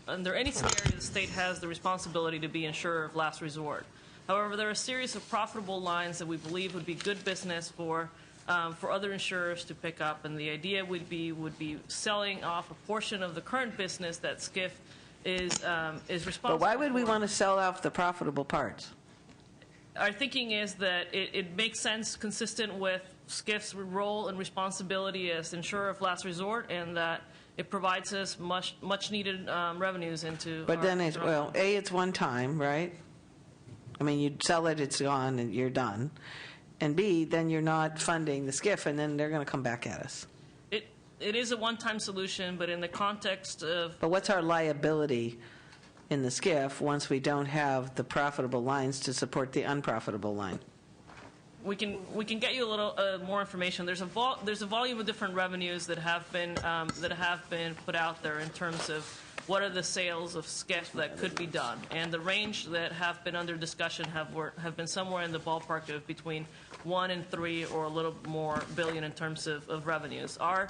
under any scenario, the state has the responsibility to be insurer of last resort. However, there are a series of profitable lines that we believe would be good business for other insurers to pick up, and the idea would be selling off a portion of the current business that SCIF is responsible. But why would we want to sell off the profitable parts? Our thinking is that it makes sense, consistent with SCIF's role and responsibility as insurer of last resort, and that it provides us much needed revenues into. But then it's it's one time, right? I mean, you sell it, it's gone, and you're done. And B, then you're not funding the SCIF, and then they're going to come back at us. It is a one-time solution, but in the context of. But what's our liability in the SCIF once we don't have the profitable lines to support the unprofitable line? We can get you a little more information. There's a volume of different revenues that have been put out there in terms of what are the sales of SCIF that could be done, and the range that have been under discussion have been somewhere in the ballpark of between 1 and 3 or a little more billion in terms of revenues. Our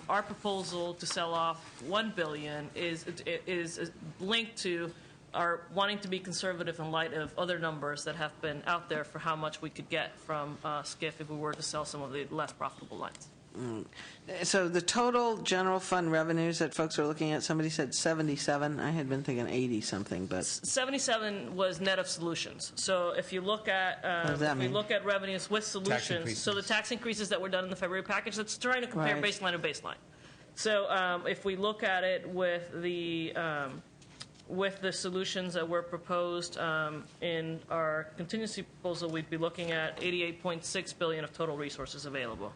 proposal to sell off $1 billion is linked to our wanting to be conservative in light of other numbers that have been out there for how much we could get from SCIF if we were to sell some of the less profitable lines. So the total general fund revenues that folks are looking at, somebody said 77. I had been thinking 80 something, but 77 was net of solutions. So if you look at look at revenues with solutions, so the tax increases that were done in the February package, that's trying to compare baseline to baseline. So if we look at it with the solutions that were proposed in our contingency proposal, we'd be looking at $88.6 billion of total resources available.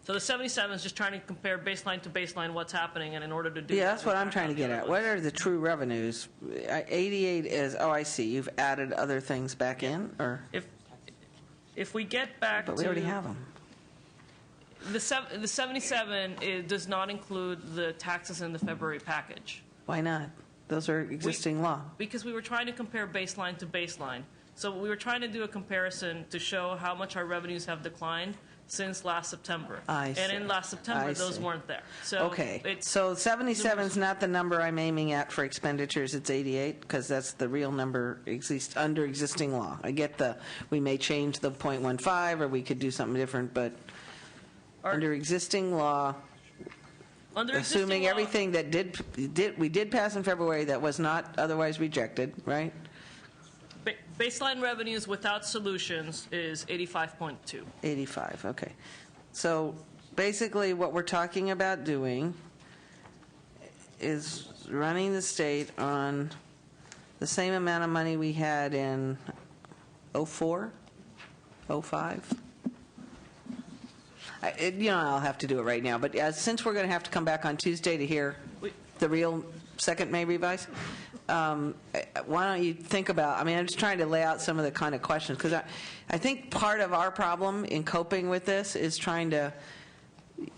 So the 77 is just trying to compare baseline to baseline what's happening, and in order to do that, that's what I'm trying to get at. What are the true revenues? 88 is, I see, you've added other things back in? Or if we get back But we already have them. The 77 does not include the taxes in the February package. Why not? Those are existing law. Because we were trying to compare baseline to baseline. So we were trying to do a comparison to show how much our revenues have declined since last September. I see. And in last September, those weren't there. So okay. So 77 is not the number I'm aiming at for expenditures. It's 88 because that's the real number under existing law. I get we may change the 0.15 or we could do something different, but under existing law, assuming everything that we did pass in February that was not otherwise rejected, right? Baseline revenues without solutions is 85.2. 85, okay. So basically what we're talking about doing is running the state on the same amount of money we had in 04, 05. I'll have to do it right now, but since we're going to have to come back on Tuesday to hear the real second May revise, why don't you think about, I'm just trying to lay out some of the kind of questions, because I think part of our problem in coping with this is trying to,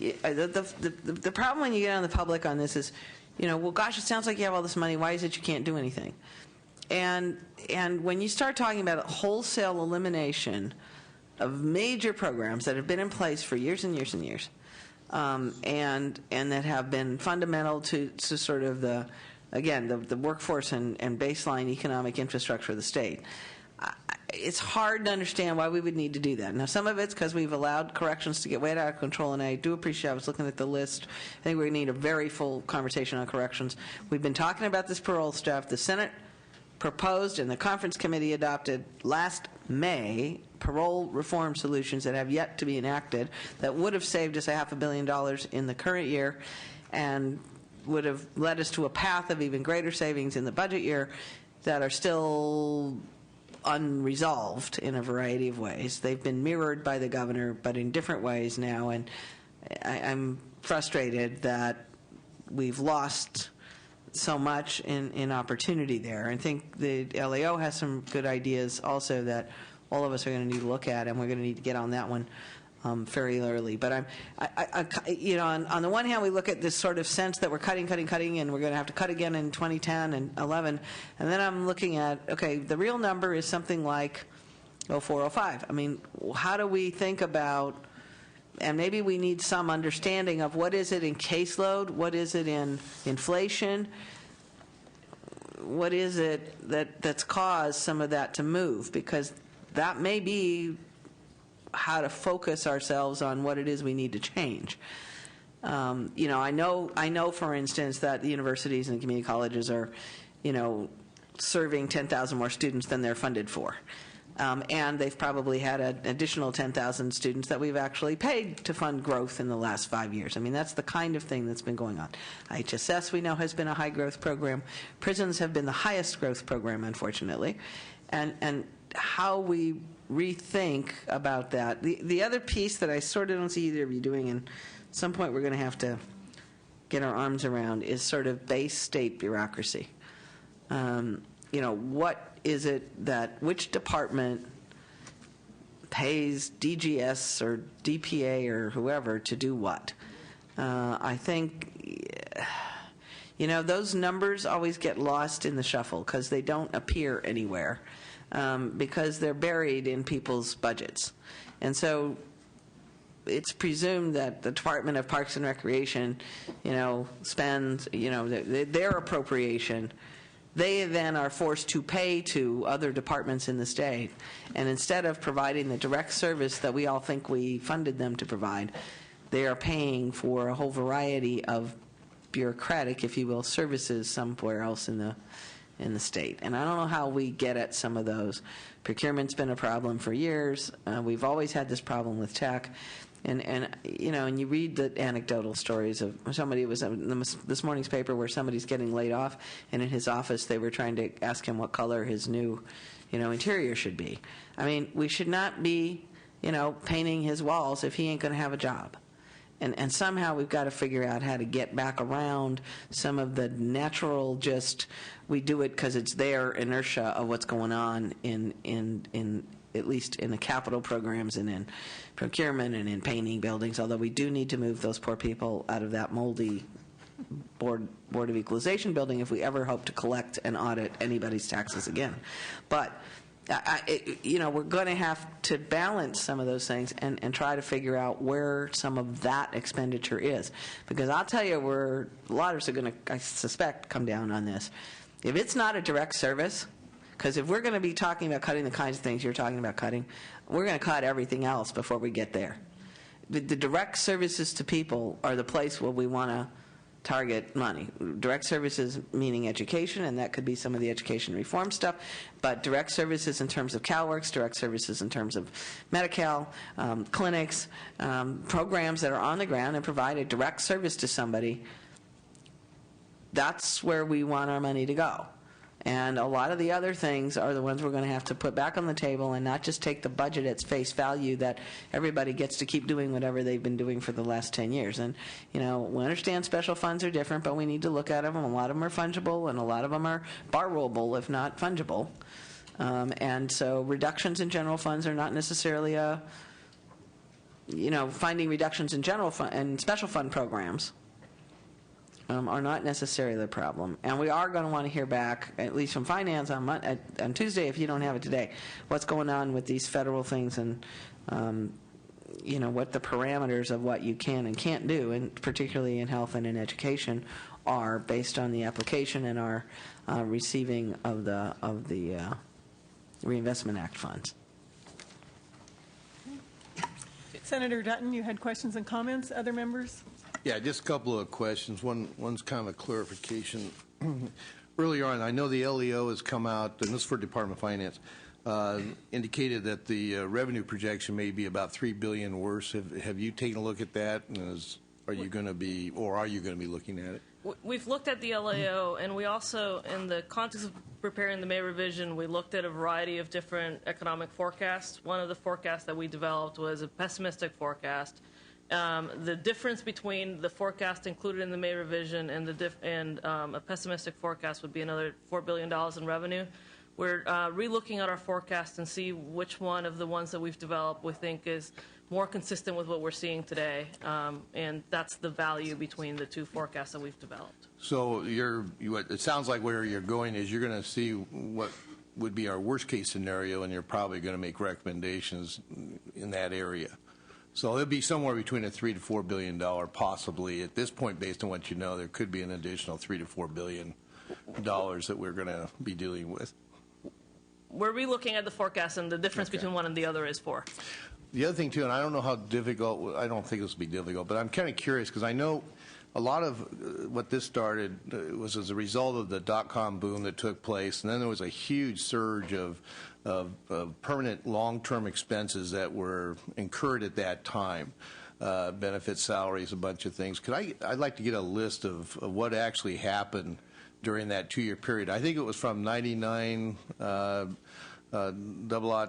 the problem when you get on the public on this is, well, gosh, it sounds like you have all this money, why is it you can't do anything? And when you start talking about a wholesale elimination of major programs that have been in place for years and years and years, and that have been fundamental to sort of the workforce and baseline economic infrastructure of the state, it's hard to understand why we would need to do that. Now, some of it's because we've allowed corrections to get way out of control, and I do appreciate, I was looking at the list, I think we need a very full conversation on corrections. We've been talking about this parole stuff. The Senate proposed and the conference committee adopted last May parole reform solutions that have yet to be enacted that would have saved us $500 million in the current year and would have led us to a path of even greater savings in the budget year that are still unresolved in a variety of ways. They've been mirrored by the governor, but in different ways now, and I'm frustrated that we've lost so much in opportunity there. I think the LAO has some good ideas also that all of us are going to need to look at, and we're going to need to get on that one. fairly early. But on the one hand, we look at this sort of sense that we're cutting, and we're going to have to cut again in 2010 and 11. And then I'm looking at, okay, the real number is something like 0405. I mean, how do we think about, and maybe we need some understanding of what is it in caseload, what is it in inflation, what is it that's caused some of that to move, because that may be how to focus ourselves on what it is we need to change. I know, for instance, that the universities and community colleges are, serving 10,000 more students than they're funded for. And they've probably had an additional 10,000 students that we've actually paid to fund growth in the last 5 years. I mean, that's the kind of thing that's been going on. IHSS, we know, has been a high-growth program. Prisons have been the highest growth program, unfortunately. And how we rethink about that. The other piece that I sort of don't see either of you doing, and at some point we're going to have to get our arms around, is sort of base state bureaucracy. What is it that, which department pays DGS or DPA or whoever to do what? I think, those numbers always get lost in the shuffle because they don't appear anywhere. Because they're buried in people's budgets. And so it's presumed that the Department of Parks and Recreation, spends, their appropriation. They then are forced to pay to other departments in the state. And instead of providing the direct service that we all think we funded them to provide, they are paying for a whole variety of bureaucratic, if you will, services somewhere else in the state. And I don't know how we get at some of those. Procurement's been a problem for years. We've always had this problem with tech. And you read the anecdotal stories of somebody, it was in this morning's paper where somebody's getting laid off, and in his office they were trying to ask him what color his new, interior should be. I mean, we should not be, painting his walls if he ain't going to have a job. And somehow we've got to figure out how to get back around some of the natural, just we do it because it's their inertia of what's going on in at least in the capital programs and in procurement and in painting buildings, although we do need to move those poor people out of that moldy Board of Equalization building if we ever hope to collect and audit anybody's taxes again. But we're going to have to balance some of those things and try to figure out where some of that expenditure is. Because I'll tell you where a lot of us are going to, I suspect, come down on this. If it's not a direct service, because if we're going to be talking about cutting the kinds of things you're talking about cutting, we're going to cut everything else before we get there. The direct services to people are the place where we want to target money. Direct services meaning education, and that could be some of the education reform stuff, but direct services in terms of CalWORKs, direct services in terms of Medi-Cal, clinics, programs that are on the ground and provide a direct service to somebody, that's where we want our money to go. And a lot of the other things are the ones we're going to have to put back on the table and not just take the budget at face value that everybody gets to keep doing whatever they've been doing for the last 10 years. And, we understand special funds are different, but we need to look at them. A lot of them are fungible, and a lot of them are borrowable, if not fungible. And so reductions in general funds are not necessarily finding reductions in general fund and special fund programs. Are not necessarily the problem. And we are going to want to hear back, at least from Finance on Tuesday, if you don't have it today, what's going on with these federal things and, what the parameters of what you can and can't do, and particularly in health and in education, are based on the application and our receiving of the Reinvestment Act funds. Senator Dutton, you had questions and comments. Other members? Yeah, just a couple of questions. One's kind of a clarification. Earlier on, I know the LEO has come out, and this is for Department of Finance, indicated that the revenue projection may be about $3 billion worse. Have you taken a look at that? And are you going to be looking at it? We've looked at the LAO, and we also, in the context of preparing the May revision, we looked at a variety of different economic forecasts. One of the forecasts that we developed was a pessimistic forecast. The difference between the forecast included in the May revision and a pessimistic forecast would be another $4 billion in revenue. we're relooking at our forecast and see which one of the ones that we've developed we think is more consistent with what we're seeing today, and that's the value between the two forecasts that we've developed. So it sounds like where you're going is you're going to see what would be our worst case scenario, and you're probably going to make recommendations in that area. So it'll be somewhere between a $3 to $4 billion, possibly at this point, based on what you know, there could be an additional $3 to $4 billion that we're going to be dealing with. We're relooking at the forecast, and the difference between one and the other is 4. The other thing, too, and I don't know how difficult, I don't think this will be difficult, but I'm kind of curious because I know a lot of what this started was as a result of the dot-com boom that took place, and then there was a huge surge of permanent long-term expenses that were incurred at that time, benefits, salaries, a bunch of things. I'd like to get a list of what actually happened during that 2-year period. I think it was from 99 00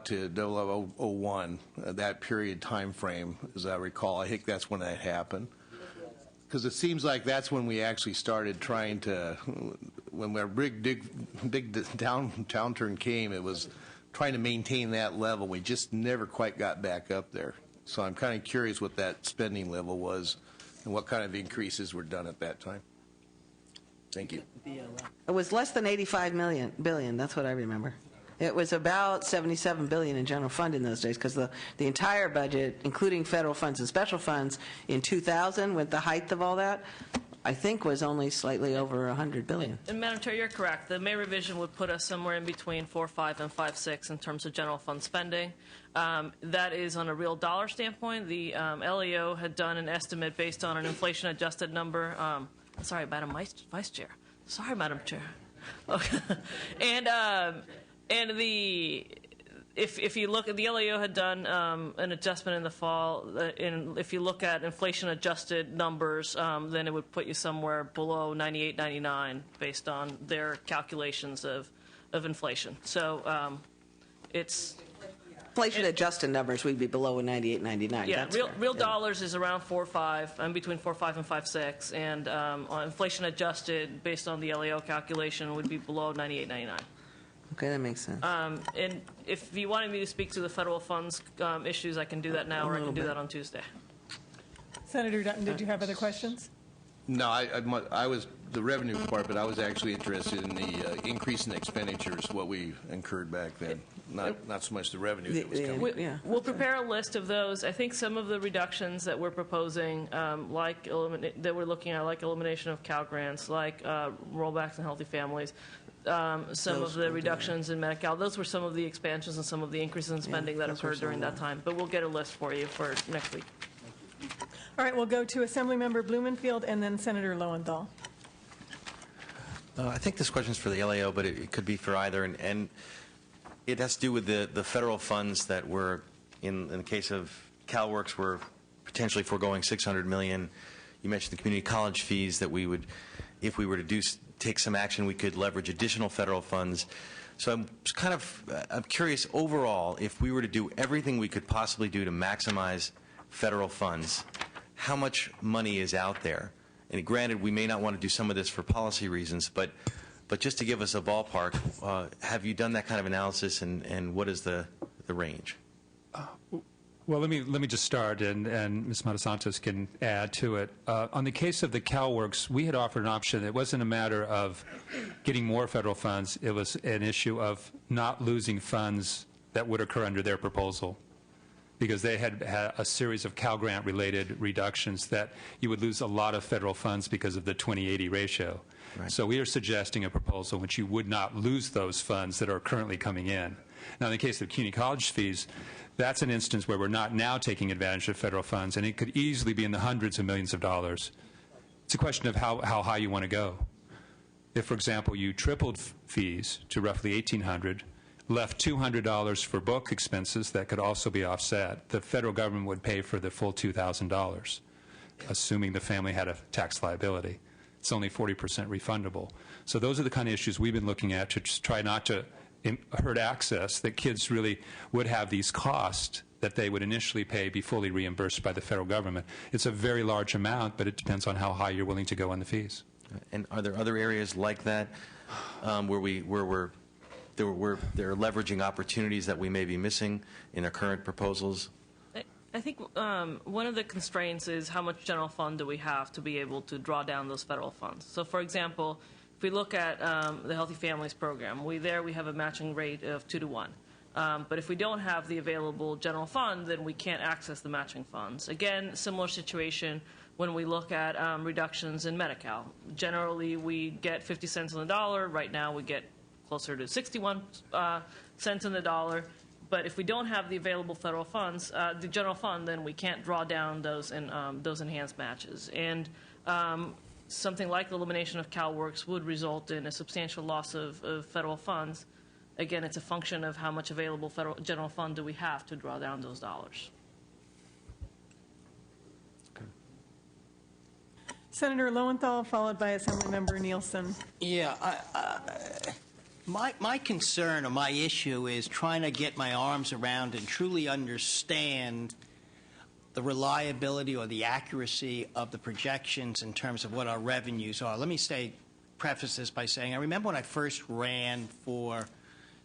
to 0001, that period time frame, as I recall. I think that's when that happened. Because it seems like that's when we actually started trying to, when our big downturn came, it was trying to maintain that level. We just never quite got back up there. So I'm kind of curious what that spending level was and what kind of increases were done at that time. Thank you. It was less than $85 billion. That's what I remember. It was about $77 billion in general fund in those days, because the entire budget, including federal funds and special funds, in 2000, with the height of all that, I think was only slightly over $100 billion. And Madam Chair, you're correct. The May revision would put us somewhere in between 4.5 and 5.6 in terms of general fund spending. That is on a real dollar standpoint. The LEO had done an estimate based on an inflation-adjusted number. Sorry, Madam Vice Chair. Sorry, Madam Chair. Okay. And if you look at the LEO had done an adjustment in the fall, and if you look at inflation-adjusted numbers, then it would put you somewhere below 98, 99 based on their calculations of inflation. So it's inflation-adjusted numbers, we'd be below a 98, 99. Yeah, That's real dollars is around 4.5, and between 4.5 and 5.6, and on inflation-adjusted based on the LEO calculation would be below 98, 99. Okay, that makes sense. And if you wanted me to speak to the federal funds issues, I can do that now, or I can do that on Tuesday. Senator Dutton, did you have other questions? No, I was the revenue part, but I was actually interested in the increase in expenditures, what we incurred back then, not so much the revenue that was coming. We'll prepare a list of those. I think some of the reductions that we're proposing, that we're looking at, like elimination of Cal grants, like rollbacks in healthy families, some of the reductions in Medi-Cal, those were some of the expansions and some of the increases in spending that occurred during that time. But we'll get a list for you for next week. All right, we'll go to Assemblymember Blumenfield and then Senator Lowenthal. I think this question is for the LAO, but it could be for either. And it has to do with the federal funds that were, in the case of CalWORKs, we're potentially foregoing $600 million. You mentioned the community college fees that we would, if we were to take some action, we could leverage additional federal funds. So I'm curious overall, if we were to do everything we could possibly do to maximize federal funds, how much money is out there? And granted, we may not want to do some of this for policy reasons, but just to give us a ballpark, have you done that kind of analysis, and what is the range? Well, let me just start, and Ms. Matasantos can add to it. On the case of the CalWORKs, we had offered an option. It wasn't a matter of getting more federal funds. It was an issue of not losing funds that would occur under their proposal, because they had a series of Cal Grant-related reductions that you would lose a lot of federal funds because of the 20/80 ratio. Right. So we are suggesting a proposal in which you would not lose those funds that are currently coming in. Now, in the case of community college fees, that's an instance where we're not now taking advantage of federal funds, and it could easily be in the hundreds of millions of dollars. It's a question of how high you want to go. If, for example, you tripled fees to roughly $1,800, left $200 for book expenses that could also be offset, the federal government would pay for the full $2,000, assuming the family had a tax liability. It's only 40% refundable. So those are the kind of issues we've been looking at to just try not to hurt access, that kids really would have these costs that they would initially pay be fully reimbursed by the federal government. It's a very large amount, but it depends on how high you're willing to go on the fees. And are there other areas like that where we're they're leveraging opportunities that we may be missing in our current proposals? I think one of the constraints is how much general fund do we have to be able to draw down those federal funds. So, for example, if we look at the Healthy Families Program, we have a matching rate of 2 to 1. But if we don't have the available general fund, then we can't access the matching funds. Again, similar situation when we look at reductions in Medi-Cal. Generally, we get 50 cents on the dollar. Right now, we get closer to 61 cents on the dollar. But if we don't have the available federal funds, the general fund, then we can't draw down those enhanced matches. And something like the elimination of CalWORKs would result in a substantial loss of federal funds. Again, it's a function of how much available federal general fund do we have to draw down those dollars. Senator Lowenthal, followed by Assemblymember Nielsen. Yeah, my concern or my issue is trying to get my arms around and truly understand the reliability or the accuracy of the projections in terms of what our revenues are. Let me preface this by saying I remember when I first ran for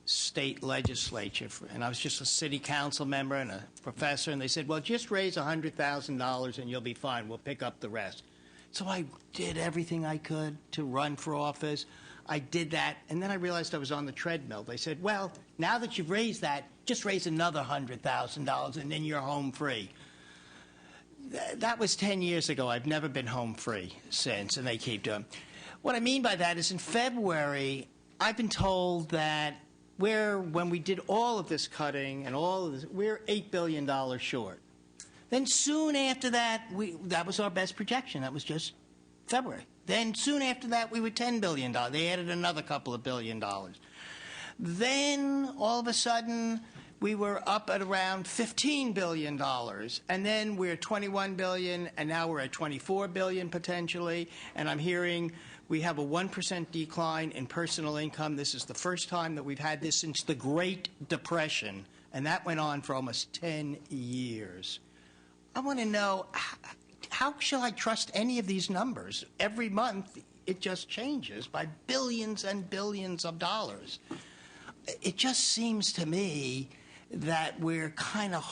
state legislature, and I was just a city council member and a professor, and they said, well, just raise $100,000 and you'll be fine. We'll pick up the rest. So I did everything I could to run for office. I did that, and then I realized I was on the treadmill. They said, well, now that you've raised that, just raise another $100,000, and then you're home free. That was 10 years ago. I've never been home free since, and they keep doing. What I mean by that is in February, I've been told that when we did all of this cutting and all of this, we're $8 billion short. Then soon after that, that was our best projection. That was just February. Then soon after that, we were $10 billion. They added another couple of $1 billion. Then all of a sudden, we were up at around $15 billion. And then we're at $21 billion, and now we're at $24 billion potentially. And I'm hearing we have a 1% decline in personal income. This is the first time that we've had this since the Great Depression. And that went on for almost 10 years. I want to know, how shall I trust any of these numbers? Every month, it just changes by billions and billions of dollars. It just seems to me that we're kind of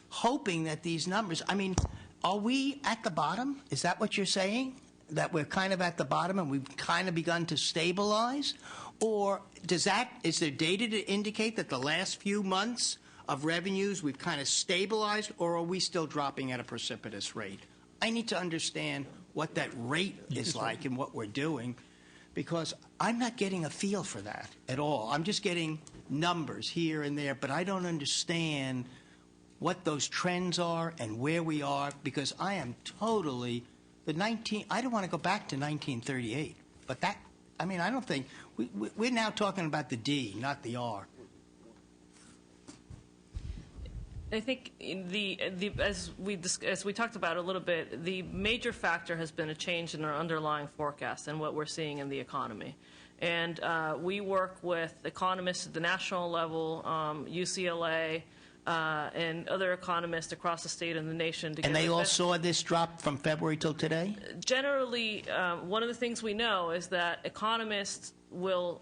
hoping that these numbers, I mean, are we at the bottom? Is that what you're saying? That we're kind of at the bottom and we've kind of begun to stabilize? Or is there data to indicate that the last few months of revenues we've kind of stabilized, or are we still dropping at a precipitous rate? I need to understand what that rate is like and what we're doing, because I'm not getting a feel for that at all. I'm just getting numbers here and there, but I don't understand what those trends are and where we are, because I am totally I don't want to go back to 1938, but I don't think we're now talking about the D, not the R. I think as we talked about a little bit, the major factor has been a change in our underlying forecast and what we're seeing in the economy. And we work with economists at the national level, UCLA, and other economists across the state and the nation. And they all saw this drop from February till today? Generally, one of the things we know is that economists will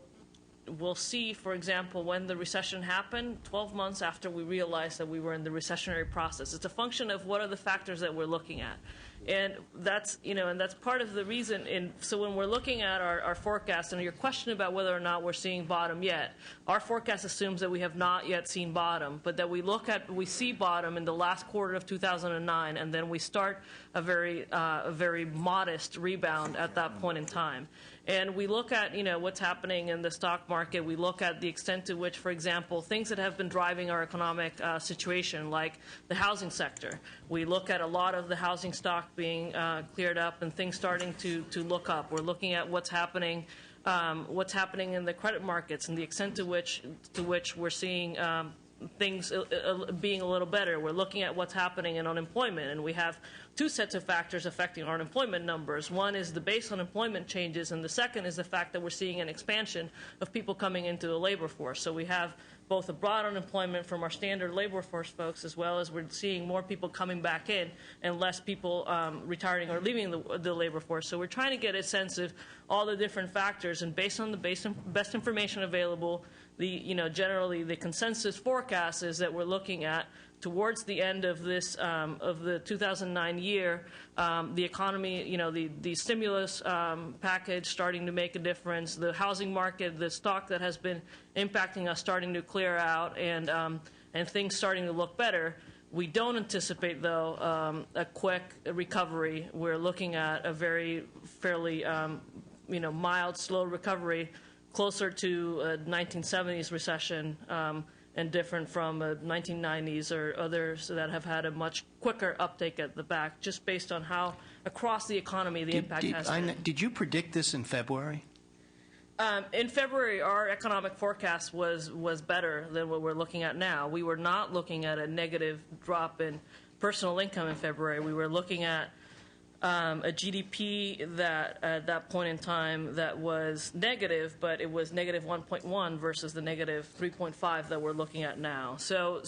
see, for example, when the recession happened, 12 months after we realized that we were in the recessionary process. It's a function of what are the factors that we're looking at. And that's part of the reason. So when we're looking at our forecast, and your question about whether or not we're seeing bottom yet, our forecast assumes that we have not yet seen bottom, but that we see bottom in the last quarter of 2009, and then we start a very modest rebound at that point in time. And we look at, what's happening in the stock market. We look at the extent to which, for example, things that have been driving our economic situation, like the housing sector. We look at a lot of the housing stock being cleared up and things starting to look up. We're looking at what's happening in the credit markets and the extent to which we're seeing things being a little better. We're looking at what's happening in unemployment, and we have two sets of factors affecting our unemployment numbers. One is the base unemployment changes, and the second is the fact that we're seeing an expansion of people coming into the labor force. So we have both a broad unemployment from our standard labor force folks, as well as we're seeing more people coming back in and less people retiring or leaving the labor force. So we're trying to get a sense of all the different factors, and based on the best information available, generally the consensus forecast is that we're looking at towards the end of this of the 2009 year, the economy, the stimulus package starting to make a difference, the housing market, the stock that has been impacting us starting to clear out, and things starting to look better. We don't anticipate, though, a quick recovery. We're looking at a fairly mild, slow recovery, closer to a 1970s recession. And different from 1990s or others that have had a much quicker uptake at the back, just based on how across the economy the impact has been. Did you predict this in February? In February, our economic forecast was better than what we're looking at now. We were not looking at a negative drop in personal income in February. We were looking at a GDP that at that point in time that was negative, but it was negative 1.1 versus the negative 3.5 that we're looking at now. So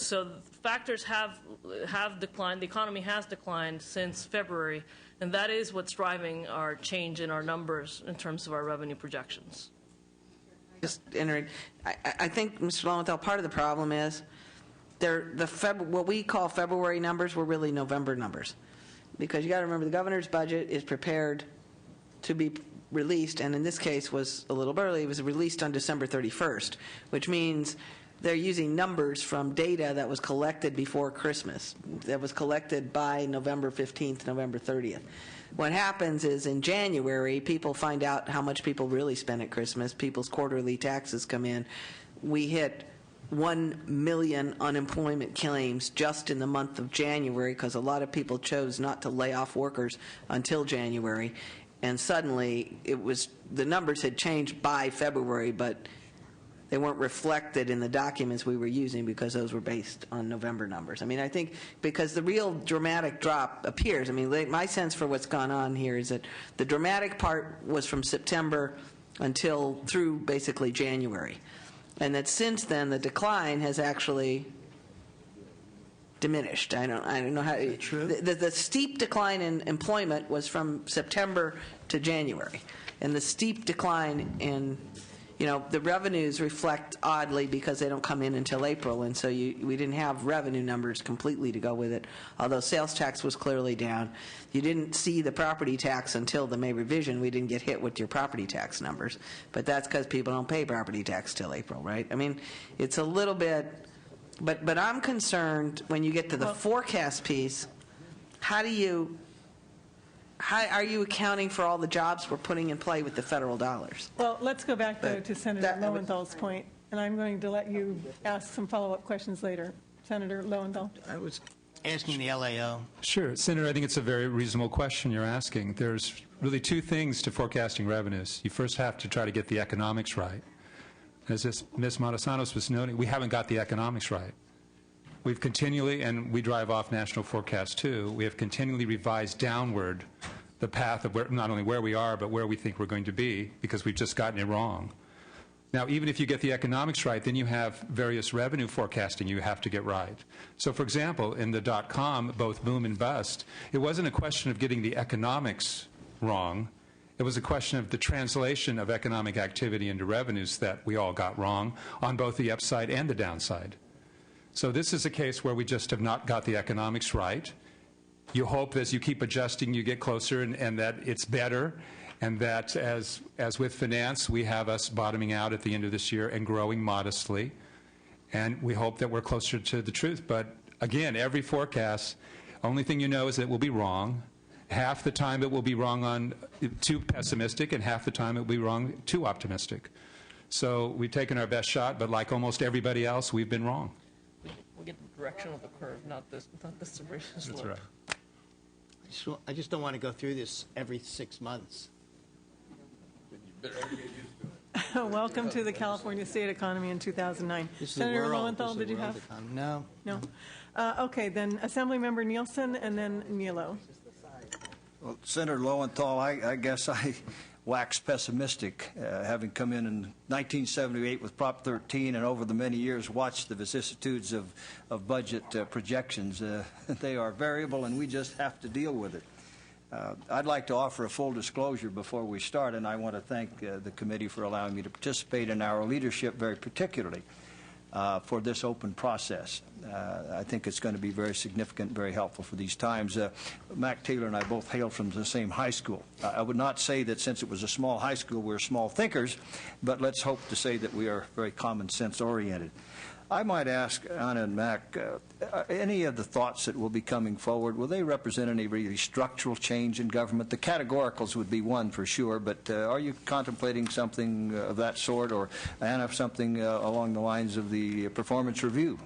factors have declined. The economy has declined since February, and that is what's driving our change in our numbers in terms of our revenue projections. Just entering, I think, Mr. Lowenthal, part of the problem is what we call February numbers were really November numbers. Because you got to remember, the governor's budget is prepared to be released, and in this case was a little early. It was released on December 31st, which means they're using numbers from data that was collected before Christmas, that was collected by November 15th, November 30th. What happens is in January, people find out how much people really spend at Christmas. People's quarterly taxes come in. We hit 1 million unemployment claims just in the month of January because a lot of people chose not to lay off workers until January. And suddenly, the numbers had changed by February, but they weren't reflected in the documents we were using because those were based on November numbers. I mean, I think because the real dramatic drop appears. I mean, my sense for what's gone on here is that the dramatic part was from September through basically January. And that since then, the decline has actually diminished. I don't know how. True. The steep decline in employment was from September to January, and the steep decline in, the revenues reflect oddly because they don't come in until April, and so we didn't have revenue numbers completely to go with it. Although sales tax was clearly down, you didn't see the property tax until the May revision. We didn't get hit with your property tax numbers, but that's because people don't pay property tax till April, right? I mean, it's a little bit, but I'm concerned when you get to the forecast piece. How are you accounting for all the jobs we're putting in play with the federal dollars? Well, let's go back, though, to Senator Lowenthal's point, and I'm going to let you ask some follow-up questions later. Senator Lowenthal. I was asking the LAO. Sure. Senator, I think it's a very reasonable question you're asking. There's really two things to forecasting revenues. You first have to try to get the economics right. As Ms. Matasanos was noting, we haven't got the economics right. We've continually, and we drive off national forecasts too, we have continually revised downward the path of not only where we are, but where we think we're going to be, because we've just gotten it wrong. Now, even if you get the economics right, then you have various revenue forecasting you have to get right. So, for example, in the .com, both boom and bust, it wasn't a question of getting the economics wrong. It was a question of the translation of economic activity into revenues that we all got wrong on both the upside and the downside. So this is a case where we just have not got the economics right. You hope as you keep adjusting, you get closer and that it's better, and that as with finance, we have us bottoming out at the end of this year and growing modestly. And we hope that we're closer to the truth. But again, every forecast, only thing you know is that it will be wrong. Half the time it will be wrong on too pessimistic, and half the time it will be wrong too optimistic. So we've taken our best shot, but like almost everybody else, we've been wrong. We get the direction of the curve, not this abrasive slope. That's right. I just don't want to go through this every 6 months. Welcome to the California state economy in 2009. Senator Lowenthal, did you have? No. No. Okay, then Assemblymember Nielsen and then Nilo. Well, Senator Lowenthal, I guess I wax pessimistic, having come in 1978 with Prop 13 and over the many years watched the vicissitudes of budget projections. They are variable, and we just have to deal with it. I'd like to offer a full disclosure before we start, and I want to thank the committee for allowing me to participate, and our leadership very particularly for this open process. I think it's going to be very significant, very helpful for these times. Mac Taylor and I both hail from the same high school. I would not say that since it was a small high school we're small thinkers, but let's hope to say that we are very common sense oriented. I might ask Anna and Mac, any of the thoughts that will be coming forward, will they represent any really structural change in government? The categoricals would be one for sure, but are you contemplating something of that sort, or Anna, something along the lines of the performance review?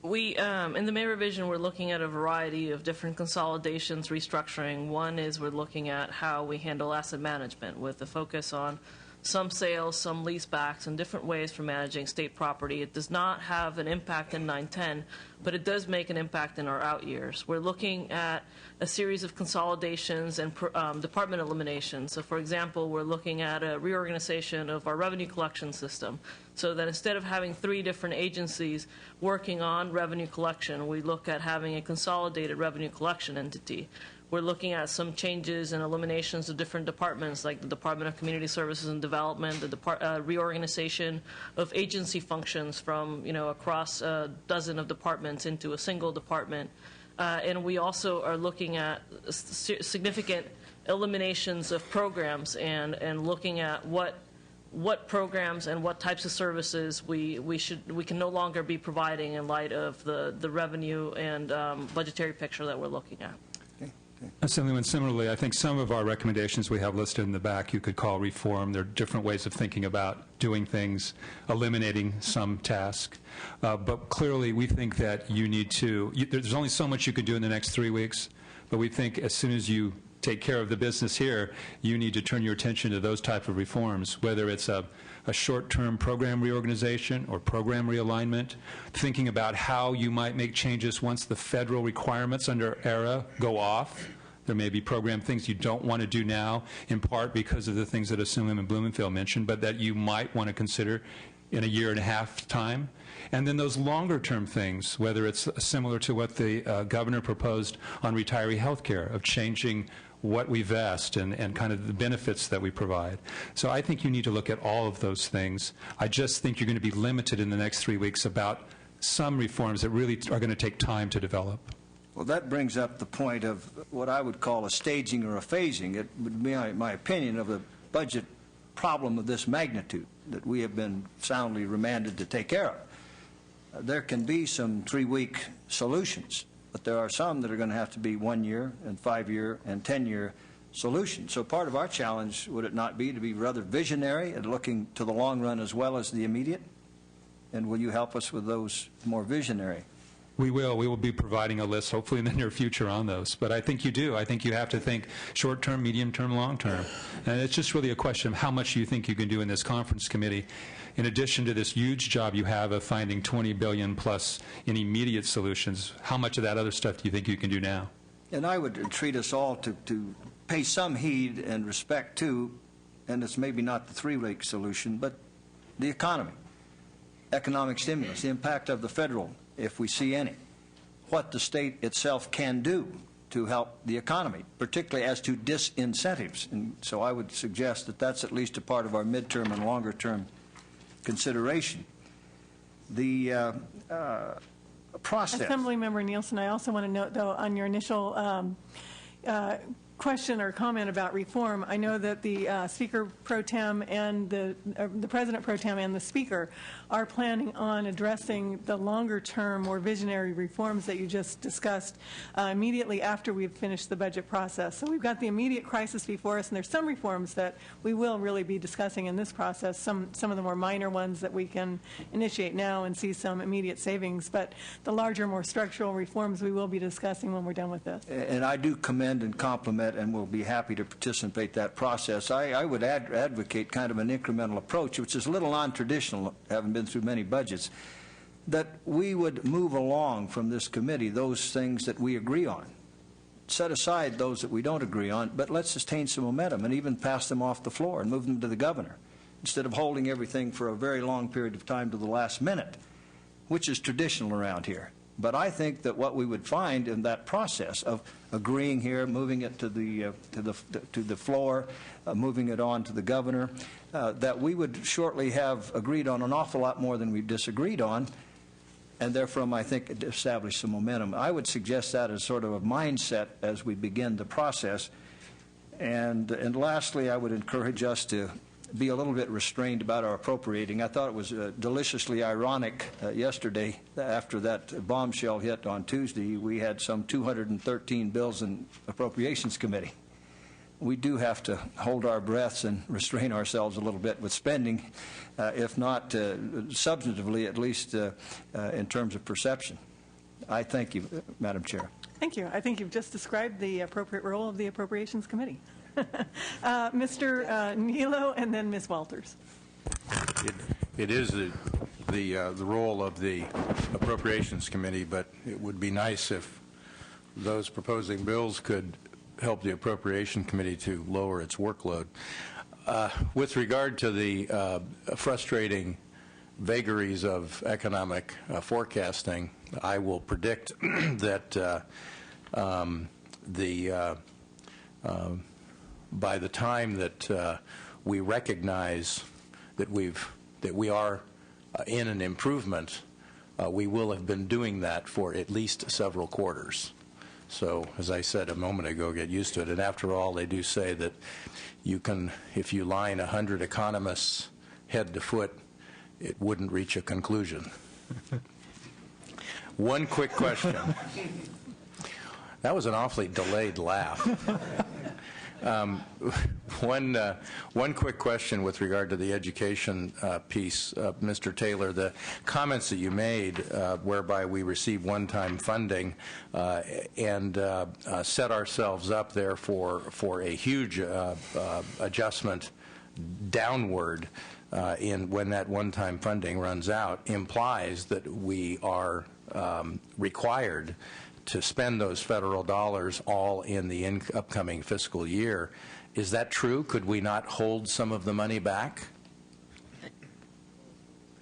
We, in the May revision, we're looking at a variety of different consolidations, restructuring. One is we're looking at how we handle asset management with a focus on some sales, some leasebacks, and different ways for managing state property. It does not have an impact in 910, but it does make an impact in our out years. We're looking at a series of consolidations and department eliminations. So, for example, we're looking at a reorganization of our revenue collection system, so that instead of having 3 different agencies working on revenue collection, we look at having a consolidated revenue collection entity. We're looking at some changes and eliminations of different departments, like the Department of Community Services and Development, the reorganization of agency functions from, across a dozen of departments into a single department. And we also are looking at significant eliminations of programs and looking at what programs and what types of services we can no longer be providing in light of the revenue and budgetary picture that we're looking at. Assemblyman, similarly, I think some of our recommendations we have listed in the back you could call reform. There are different ways of thinking about doing things, eliminating some tasks. But clearly, we think that you need to, there's only so much you could do in the next 3 weeks, but we think as soon as you take care of the business here, you need to turn your attention to those type of reforms, whether it's a short-term program reorganization or program realignment, thinking about how you might make changes once the federal requirements under ERA go off. There may be program things you don't want to do now, in part because of the things that Assemblyman Blumenfield mentioned, but that you might want to consider in a year and a half time. And then those longer-term things, whether it's similar to what the governor proposed on retiree health care, of changing what we vest and kind of the benefits that we provide. So I think you need to look at all of those things. I just think you're going to be limited in the next 3 weeks about some reforms that really are going to take time to develop. Well, that brings up the point of what I would call a staging or a phasing. It would be my opinion of a budget problem of this magnitude that we have been soundly remanded to take care of. There can be some 3-week solutions, but there are some that are going to have to be 1-year and 5-year and 10-year solutions. So part of our challenge, would it not be to be rather visionary and looking to the long run as well as the immediate? And will you help us with those more visionary? We will. We will be providing a list, hopefully in the near future, on those. But I think you do. I think you have to think short-term, medium-term, long-term. And it's just really a question of how much you think you can do in this conference committee, in addition to this huge job you have of finding $20 billion plus in immediate solutions. How much of that other stuff do you think you can do now? And I would entreat us all to pay some heed and respect to, and it's maybe not the 3-week solution, but the economy, economic stimulus, the impact of the federal, if we see any, what the state itself can do to help the economy, particularly as to disincentives. And so I would suggest that that's at least a part of our midterm and longer term consideration. The process. Assemblymember Nielsen, I also want to note, though, on your initial question or comment about reform, I know that the Speaker Pro Tem and the President Pro Tem and the Speaker are planning on addressing the longer-term, more visionary reforms that you just discussed immediately after we've finished the budget process. So we've got the immediate crisis before us, and there's some reforms that we will really be discussing in this process, some of the more minor ones that we can initiate now and see some immediate savings, but the larger, more structural reforms we will be discussing when we're done with this. And I do commend and compliment and will be happy to participate in that process. I would advocate kind of an incremental approach, which is a little non-traditional, having been through many budgets, that we would move along from this committee those things that we agree on. Set aside those that we don't agree on, but let's sustain some momentum and even pass them off the floor and move them to the governor, instead of holding everything for a very long period of time to the last minute, which is traditional around here. But I think that what we would find in that process of agreeing here, moving it to the floor, moving it on to the governor, that we would shortly have agreed on an awful lot more than we've disagreed on, and therefore I think it established some momentum. I would suggest that as sort of a mindset as we begin the process. And lastly, I would encourage us to be a little bit restrained about our appropriating. I thought it was deliciously ironic yesterday, after that bombshell hit on Tuesday, we had some 213 bills in Appropriations Committee. We do have to hold our breaths and restrain ourselves a little bit with spending, if not substantively, at least in terms of perception. I thank you, Madam Chair. Thank you. I think you've just described the appropriate role of the Appropriations Committee. Mr. Nilo and then Ms. Walters. It is the role of the Appropriations Committee, but it would be nice if those proposing bills could help the Appropriation Committee to lower its workload. With regard to the frustrating vagaries of economic forecasting, I will predict that by the time that we recognize that we are in an improvement, we will have been doing that for at least several quarters. So, as I said a moment ago, get used to it. And after all, they do say that you can, if you line 100 economists head to foot, it wouldn't reach a conclusion. One quick question. That was an awfully delayed laugh. One quick question with regard to the education piece, Mr. Taylor. The comments that you made, whereby we receive one-time funding and set ourselves up there for a huge adjustment downward when that one-time funding runs out, implies that we are required to spend those federal dollars all in the upcoming fiscal year. Is that true? Could we not hold some of the money back?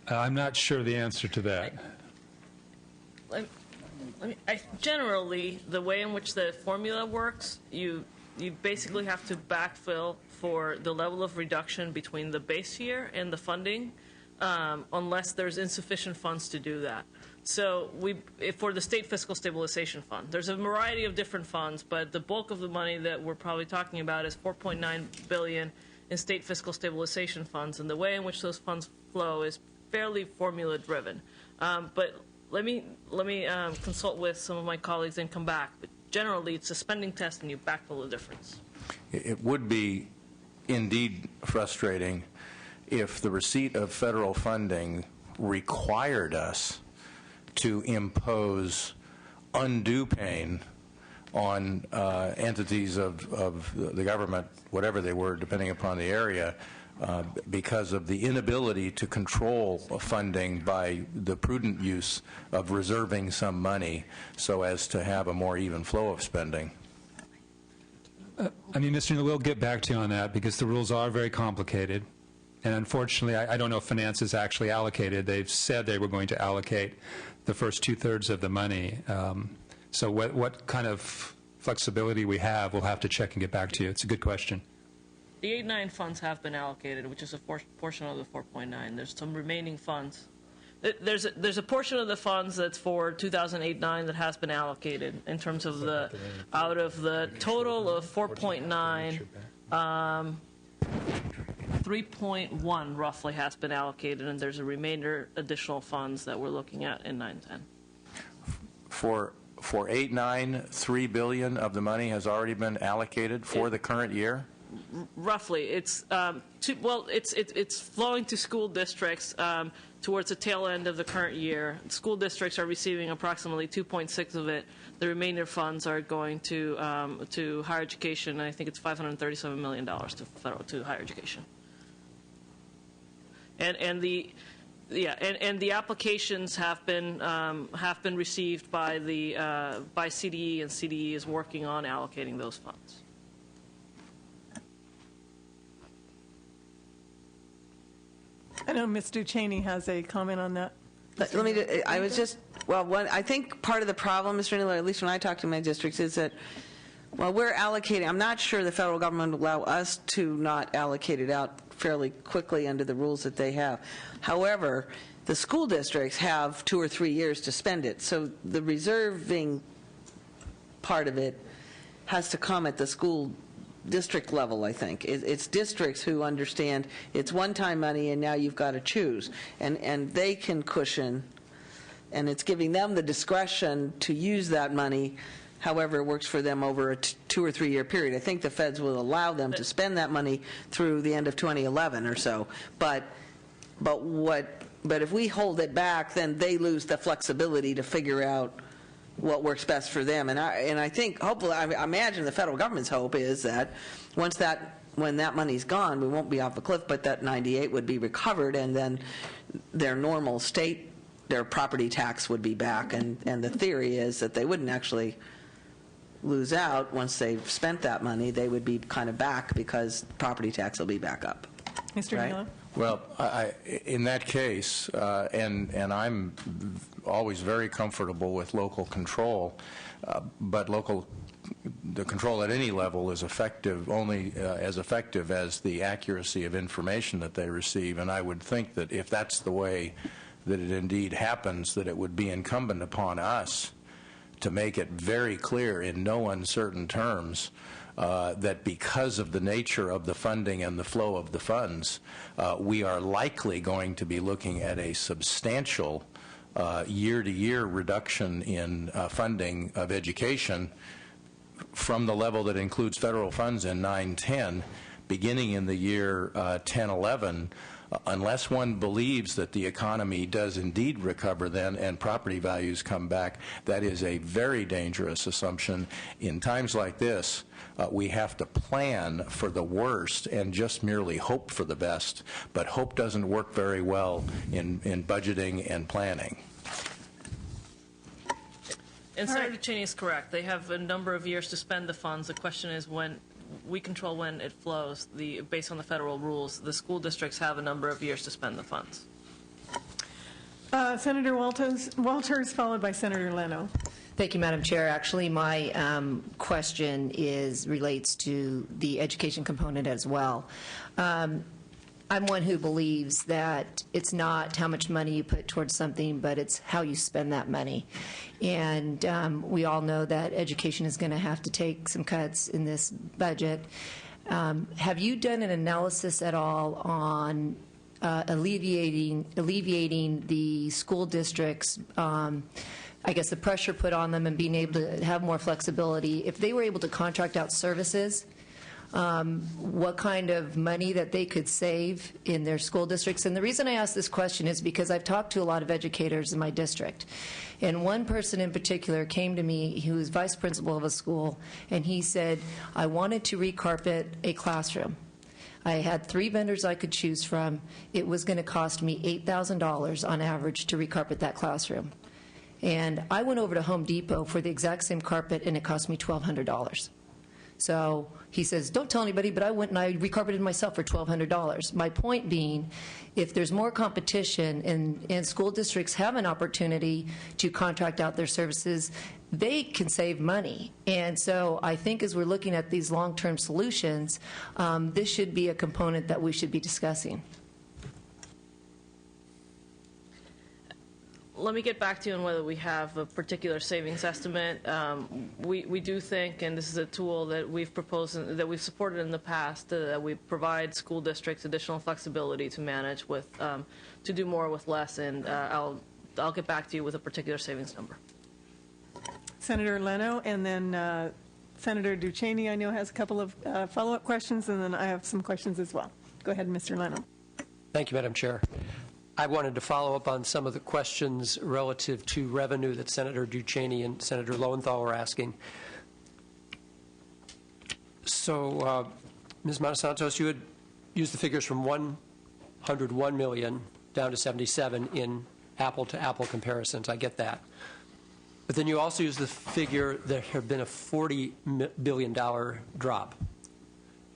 I'm not sure the answer to that. Generally, the way in which the formula works, you basically have to backfill for the level of reduction between the base year and the funding, unless there's insufficient funds to do that. So for the State Fiscal Stabilization Fund, there's a variety of different funds, but the bulk of the money that we're probably talking about is $4.9 billion in State Fiscal Stabilization Funds, and the way in which those funds flow is fairly formula-driven. But let me consult with some of my colleagues and come back. But generally, it's a spending test, and you backfill the difference. It would be indeed frustrating if the receipt of federal funding required us to impose undue pain on entities of the government, whatever they were, depending upon the area, because of the inability to control funding by the prudent use of reserving some money so as to have a more even flow of spending. Mr. Neal, we'll get back to you on that because the rules are very complicated. And unfortunately, I don't know if finance is actually allocated. They've said they were going to allocate the first two-thirds of the money. So what kind of flexibility we have, we'll have to check and get back to you. It's a good question. The 8-9 funds have been allocated, which is a portion of the 4.9. There's some remaining funds. There's a portion of the funds that's for 2008-9 that has been allocated in terms of out of the total of 4.9. 3.1 roughly has been allocated, and there's a remainder additional funds that we're looking at in 9-10. For 8-9, $3 billion of the money has already been allocated for the current year? Roughly. It's it's flowing to school districts towards the tail end of the current year. School districts are receiving approximately 2.6 of it. The remainder funds are going to higher education. And I think it's $537 million to higher education. And the applications have been received by by CDE, and CDE is working on allocating those funds. I know Ms. Ducheney has a comment on that. I was just Well, I think part of the problem, Mr. Neal, at least when I talk to my districts, is that while we're allocating, I'm not sure the federal government will allow us to not allocate it out fairly quickly under the rules that they have. However, the school districts have 2 or 3 years to spend it, so the reserving part of it has to come at the school district level, I think. It's districts who understand it's one-time money and now you've got to choose. And they can cushion, and it's giving them the discretion to use that money however it works for them over a 2 or 3 year period. I think the feds will allow them to spend that money through the end of 2011 or so. But if we hold it back, then they lose the flexibility to figure out what works best for them. And I think, hopefully, I imagine the federal government's hope is that when that money's gone, we won't be off a cliff, but that 98 would be recovered, and then their normal state, their property tax would be back. And the theory is that they wouldn't actually lose out once they've spent that money. They would be kind of back because property tax will be back up. Mr. Right? Neal? Well, in that case, and I'm always very comfortable with local control, but the control at any level is effective only as effective as the accuracy of information that they receive. And I would think that if that's the way that it indeed happens, that it would be incumbent upon us to make it very clear in no uncertain terms that because of the nature of the funding and the flow of the funds, we are likely going to be looking at a substantial year-to-year reduction in funding of education from the level that includes federal funds in 9-10, beginning in the year 10-11, unless one believes that the economy does indeed recover then and property values come back. That is a very dangerous assumption. In times like this, we have to plan for the worst and just merely hope for the best. But hope doesn't work very well in budgeting and planning. And Senator Cheney is correct. They have a number of years to spend the funds. The question is when we control when it flows. Based on the federal rules, the school districts have a number of years to spend the funds. Senator Walters, followed by Senator Leno. Thank you, Madam Chair. Actually, my question relates to the education component as well. I'm one who believes that it's not how much money you put towards something, but it's how you spend that money. And we all know that education is going to have to take some cuts in this budget. Have you done an analysis at all on alleviating the school districts' I guess the pressure put on them and being able to have more flexibility? If they were able to contract out services, what kind of money that they could save in their school districts. And the reason I ask this question is because I've talked to a lot of educators in my district. And one person in particular came to me who was vice principal of a school, and he said, I wanted to recarpet a classroom. I had 3 vendors I could choose from. It was going to cost me $8,000 on average to recarpet that classroom. And I went over to Home Depot for the exact same carpet, and it cost me $1,200. So he says, don't tell anybody, but I went and I recarpeted myself for $1,200. My point being, if there's more competition and school districts have an opportunity to contract out their services, they can save money. And so I think as we're looking at these long-term solutions, this should be a component that we should be discussing. Let me get back to you on whether we have a particular savings estimate. We do think, and this is a tool that we've proposed, that we've supported in the past, that we provide school districts additional flexibility to manage with, to do more with less, and I'll get back to you with a particular savings number. Senator Leno, and then Senator Duchesne, I know, has a couple of follow-up questions, and then I have some questions as well. Go ahead, Mr. Leno. Thank you, Madam Chair. I wanted to follow up on some of the questions relative to revenue that Senator Duchesne and Senator Lowenthal were asking. So, Ms. Monsantos, you had used the figures from 101 million down to 77 in apple-to-apple comparisons. I get that. But then you also used the figure that there had been a $40 billion drop.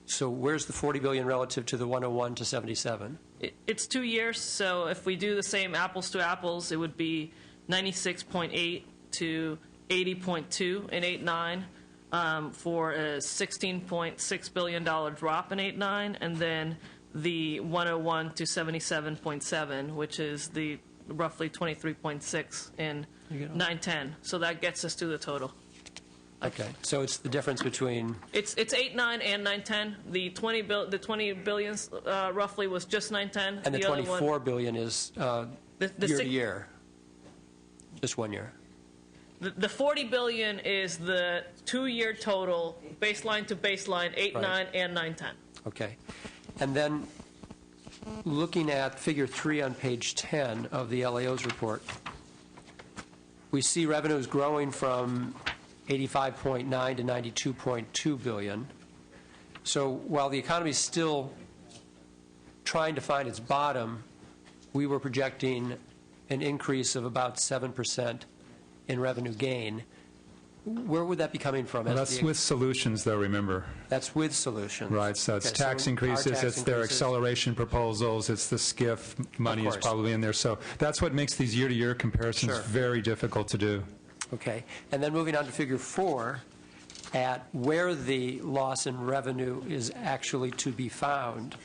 So where's the $40 billion relative to the 101 to 77? It's 2 years, so if we do the same apples to apples, it would be 96.8 to 80.2 in 8.9, for a $16.6 billion drop in 8.9, and then the 101 to 77.7, which is the roughly 23.6 in 9.10. So that gets us to the total. Okay, so it's the difference between, It's 8.9 and 9.10. The 20 billion roughly was just 9.10. and the other one- 24 billion is the year to six- year, just 1 year. The 40 billion is the 2-year total, baseline to baseline, 8.9 Right. and 9.10. Okay. And then looking at figure 3 on page 10 of the LAO's report, we see revenues growing from 85.9 to 92.2 billion. So while the economy is still trying to find its bottom, we were projecting an increase of about 7% in revenue gain. Where would that be coming from? Well, that's with solutions, though, remember. That's with solutions. Right, so it's Okay, tax our increases, tax it's their increases. acceleration proposals, it's the SCIF money is course. probably in there. So that's what makes these year-to-year comparisons Sure. very difficult to do. Okay. And then moving on to figure 4, at where the loss in revenue is actually to be found,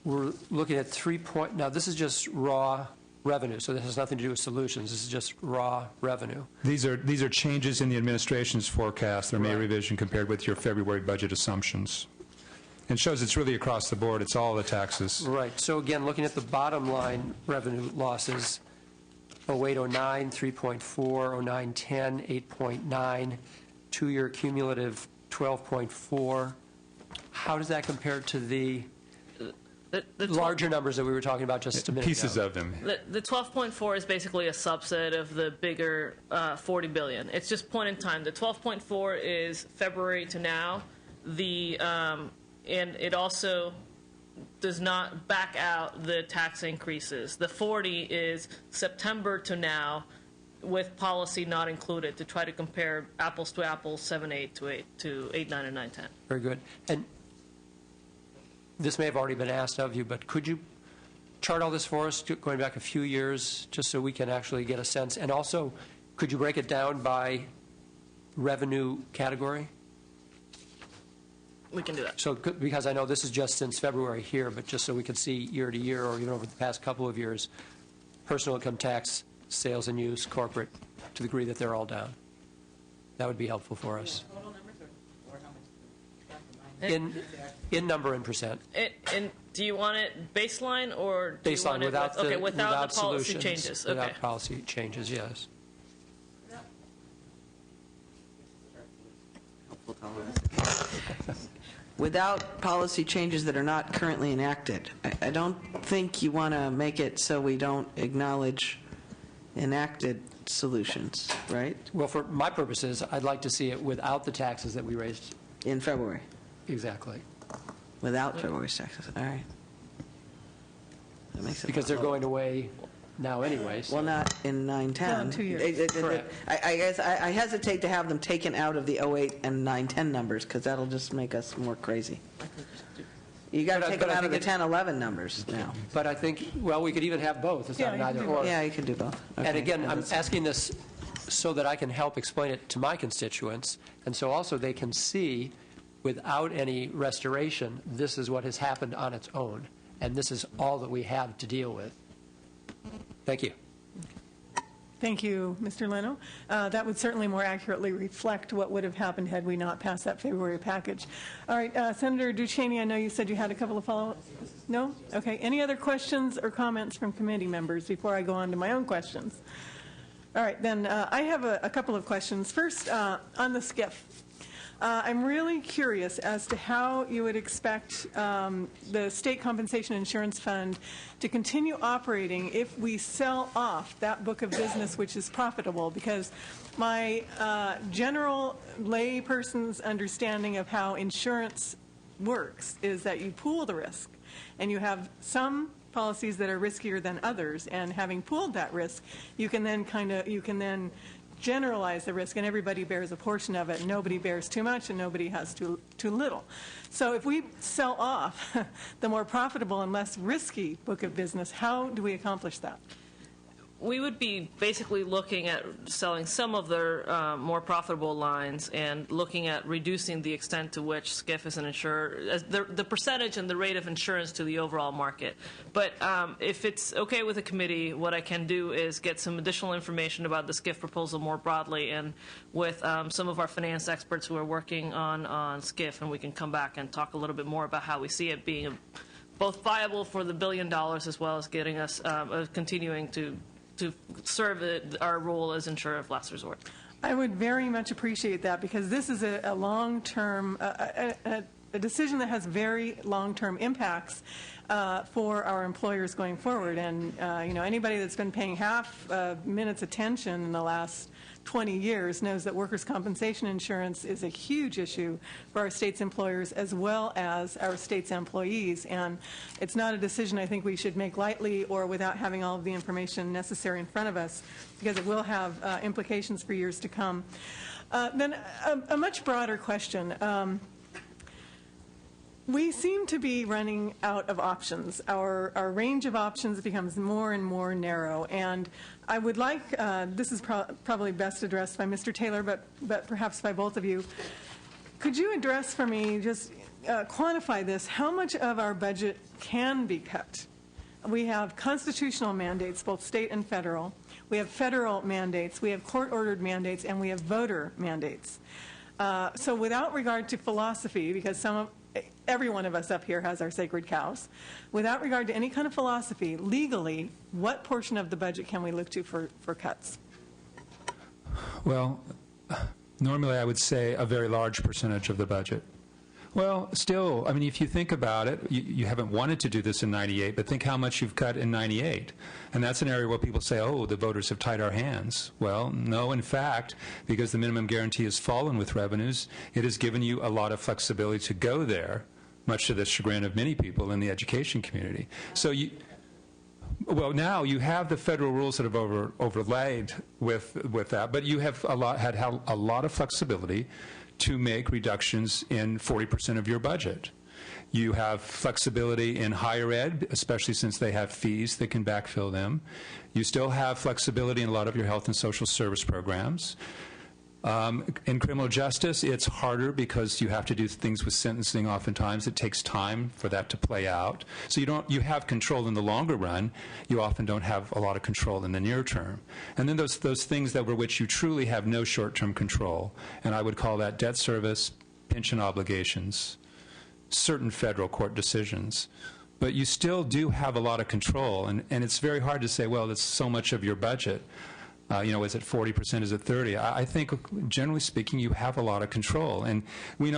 we're looking at now this is just raw revenue, so this has nothing to do with solutions. This is just raw revenue. These are changes in the administration's forecast, their May Right. revision compared with your February budget assumptions. It shows it's really across the board, it's all the taxes. Right. So again, looking at the bottom line revenue losses, 0809, 3.4, 0910, 8.9, 2-year cumulative 12.4. How does that compare to the The larger numbers that we were talking about just a minute Pieces ago? of them. The 12.4 is basically a subset of the bigger 40 billion. It's just point in time. The 12.4 is February to now. And it also does not back out the tax increases. The 40 is September to now, with policy not included, to try to compare apples to apples, 7.8 to 8.9 and 9.10. Very good. And this may have already been asked of you, but could you chart all this for us, going back a few years, just so we can actually get a sense? And also, could you break it down by revenue category? We can do that. So, because I know this is just since February here, but just so we can see year to year, or even over the past couple of years, personal income tax, sales and use, corporate, to the degree that they're all down. That would be helpful for us. In number and percent. And do you want it baseline or do you Baseline want it without the, without the policy solutions, changes? Without Okay. policy changes, yes. Without policy changes that are not currently enacted. I don't think you want to make it so we don't acknowledge enacted solutions, right? Well, for my purposes, I'd like to see it without the taxes that we raised. In February, Exactly. without February's taxes. All right. That makes it Because they're going away now anyways. Well, not in 910. No, in 2 years. Correct. I guess I hesitate to have them taken out of the 08 and 910 numbers because that'll just make us more crazy. You got to But I- take but them I out of the think it- 1011 numbers now. But I think, well, we could even have both. It's not Yeah, an you can either do or. Yeah, you can do both. And Okay. again, I'm asking this so that I can help explain it to my constituents, and so also they can see, without any restoration, this is what has happened on its own, and this is all that we have to deal with. Thank you. Thank you, Mr. Leno. That would certainly more accurately reflect what would have happened had we not passed that February package. All right, Senator Ducheney, I know you said you had a couple of follow-ups. No? Okay. Any other questions or comments from committee members before I go on to my own questions? All right, then I have a couple of questions. First, on the SCIF. I'm really curious as to how you would expect the State Compensation Insurance Fund to continue operating if we sell off that book of business which is profitable, because my general layperson's understanding of how insurance works is that you pool the risk, and you have some policies that are riskier than others, and having pooled that risk, you can then generalize the risk, and everybody bears a portion of it, and nobody bears too much, and nobody has too little. So if we sell off the more profitable and less risky book of business, how do we accomplish that? we would be basically looking at selling some of their more profitable lines and looking at reducing the extent to which SCIF is an insurer, the percentage and the rate of insurance to the overall market. But if it's okay with the committee, what I can do is get some additional information about the SCIF proposal more broadly, and with some of our finance experts who are working on SCIF, and we can come back and talk a little bit more about how we see it being both viable for the $1 billion as well as getting us continuing to serve our role as insurer of last resort. I would very much appreciate that, because this is a long-term, a decision that has very long-term impacts for our employers going forward. And anybody that's been paying half a minute's attention in the last 20 years knows that workers' compensation insurance is a huge issue for our state's employers as well as our state's employees. And it's not a decision I think we should make lightly or without having all of the information necessary in front of us, because it will have implications for years to come. Then a much broader question. We seem to be running out of options. Our range of options becomes more and more narrow, and I would like, this is probably best addressed by Mr. Taylor, but perhaps by both of you. Could you address for me, just quantify this, how much of our budget can be cut? We have constitutional mandates, both state and federal. We have federal mandates, we have court-ordered mandates, and we have voter mandates. So without regard to philosophy, because every one of us up here has our sacred cows. Without regard to any kind of philosophy, legally, what portion of the budget can we look to for cuts? Well, normally I would say a very large percentage of the budget. Well, still, I mean, if you think about it, you haven't wanted to do this in 98, but think how much you've cut in 98. And that's an area where people say, oh, the voters have tied our hands. Well, no, in fact, because the minimum guarantee has fallen with revenues, it has given you a lot of flexibility to go there, much to the chagrin of many people in the education community. So well, now you have the federal rules that have overlaid with that, but you have had a lot of flexibility to make reductions in 40% of your budget. You have flexibility in higher ed, especially since they have fees that can backfill them. You still have flexibility in a lot of your health and social service programs. In criminal justice, it's harder because you have to do things with sentencing oftentimes. It takes time for that to play out. So you have control in the longer run. You often don't have a lot of control in the near term. And then those things that were which you truly have no short-term control, and I would call that debt service, pension obligations, certain federal court decisions. But you still do have a lot of control, and it's very hard to say, well, that's so much of your budget. Is it 40%, is it 30%? I think, generally speaking, you have a lot of control. And we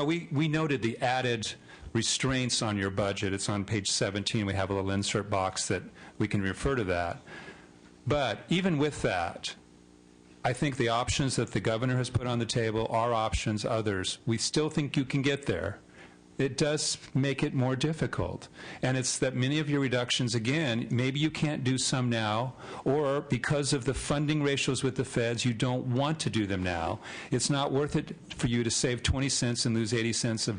noted the added restraints on your budget. It's on page 17. We have a little insert box that we can refer to that. But even with that, I think the options that the governor has put on the table are options, others. We still think you can get there. It does make it more difficult. And it's that many of your reductions, again, maybe you can't do some now, or because of the funding ratios with the feds, you don't want to do them now. It's not worth it for you to save 20 cents and lose 80 cents of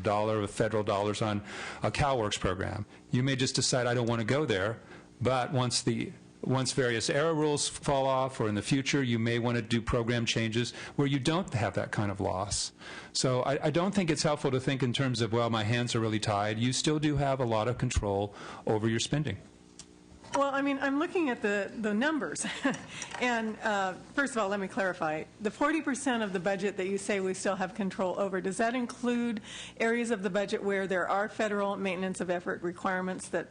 federal dollars on a CalWORKS program. You may just decide, I don't want to go there, but once various ERA rules fall off, or in the future, you may want to do program changes where you don't have that kind of loss. So I don't think it's helpful to think in terms of, well, my hands are really tied. You still do have a lot of control over your spending. Well, I mean, I'm looking at the numbers. And first of all, let me clarify. The 40% of the budget that you say we still have control over, does that include areas of the budget where there are federal maintenance of effort requirements that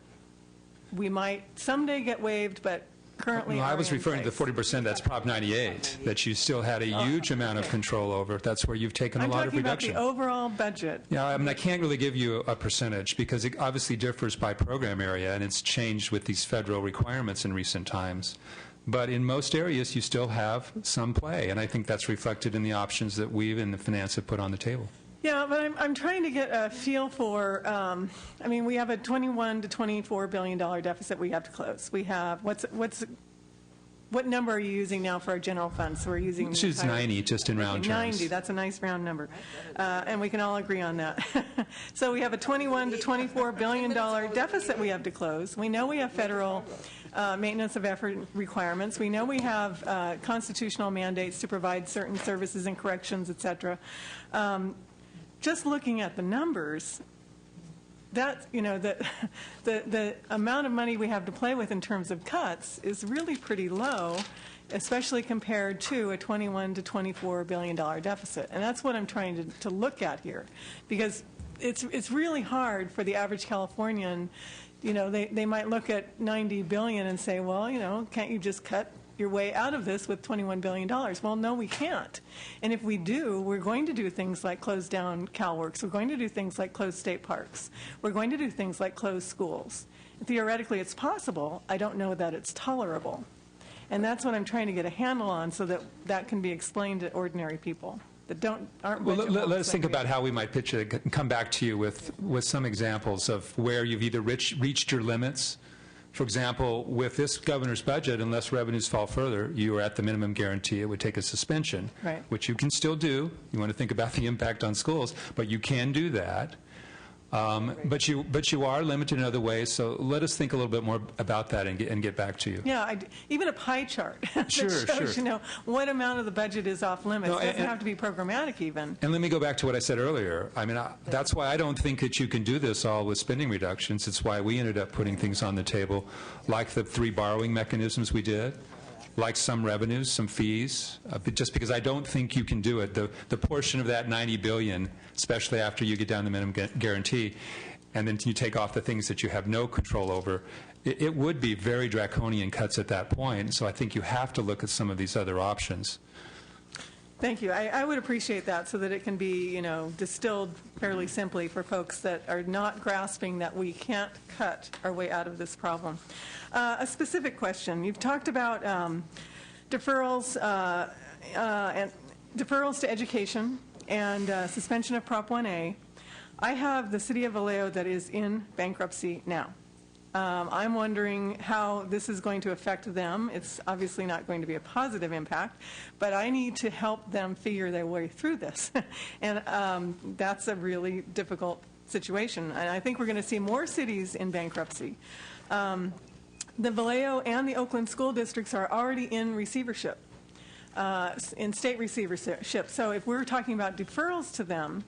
we might someday get waived, but currently I was referring to the 40% that's Prop 98, that you still had a huge amount of control over. That's where you've taken a lot of reduction. I'm talking about the overall budget. Yeah, I mean, I can't really give you a percentage because it obviously differs by program area, and it's changed with these federal requirements in recent times. But in most areas, you still have some play, and I think that's reflected in the options that we've and the finance have put on the table. Yeah, but I'm trying to get a feel for, I mean, we have a $21 to $24 billion deficit we have to close. We have, what number are you using now for our general fund? So we're using... Choose 90, just in round terms. 90, that's a nice round number. And we can all agree on that. So we have a $21 to $24 billion deficit we have to close. We know we have federal maintenance of effort requirements. We know we have constitutional mandates to provide certain services and corrections, et cetera. Just looking at the numbers, that, you know, the amount of money we have to play with in terms of cuts is really pretty low, especially compared to a $21 to $24 billion deficit. And that's what I'm trying to look at here, because it's really hard for the average Californian. You know, they might look at $90 billion and say, well, you know, can't you just cut your way out of this with $21 billion? Well, no, we can't. And if we do, we're going to do things like close down CalWORKs. We're going to do things like close state parks. We're going to do things like close schools. Theoretically, it's possible. I don't know that it's tolerable. And that's what I'm trying to get a handle on, so that that can be explained to ordinary people that aren't. Well, let us think about how we might pitch it and come back to you with some examples of where you've either reached your limits. For example, with this governor's budget, unless revenues fall further, you are at the minimum guarantee. It would take a suspension, right, which you can still do. You want to think about the impact on schools, but you can do that. But you are limited in other ways, so let us think a little bit more about that and get back to you. Yeah, even a pie chart that shows, you know, what amount of the budget is off limits. It doesn't have to be programmatic even. And let me go back to what I said earlier. I mean, that's why I don't think that you can do this all with spending reductions. It's why we ended up putting things on the table, like the 3 borrowing mechanisms we did, like some revenues, some fees, just because I don't think you can do it. The portion of that $90 billion, especially after you get down the minimum guarantee, and then you take off the things that you have no control over, it would be very draconian cuts at that point. So I think you have to look at some of these other options. Thank you. I would appreciate that, so that it can be, you know, distilled fairly simply for folks that are not grasping that we can't cut our way out of this problem. A specific question. You've talked about deferrals and deferrals to education and suspension of Prop 1A. I have the city of Vallejo that is in bankruptcy now. I'm wondering how this is going to affect them. It's obviously not going to be a positive impact, but I need to help them figure their way through this. And that's a really difficult situation. And I think we're going to see more cities in bankruptcy. The Vallejo and the Oakland school districts are already in receivership, in state receivership. So if we're talking about deferrals to them,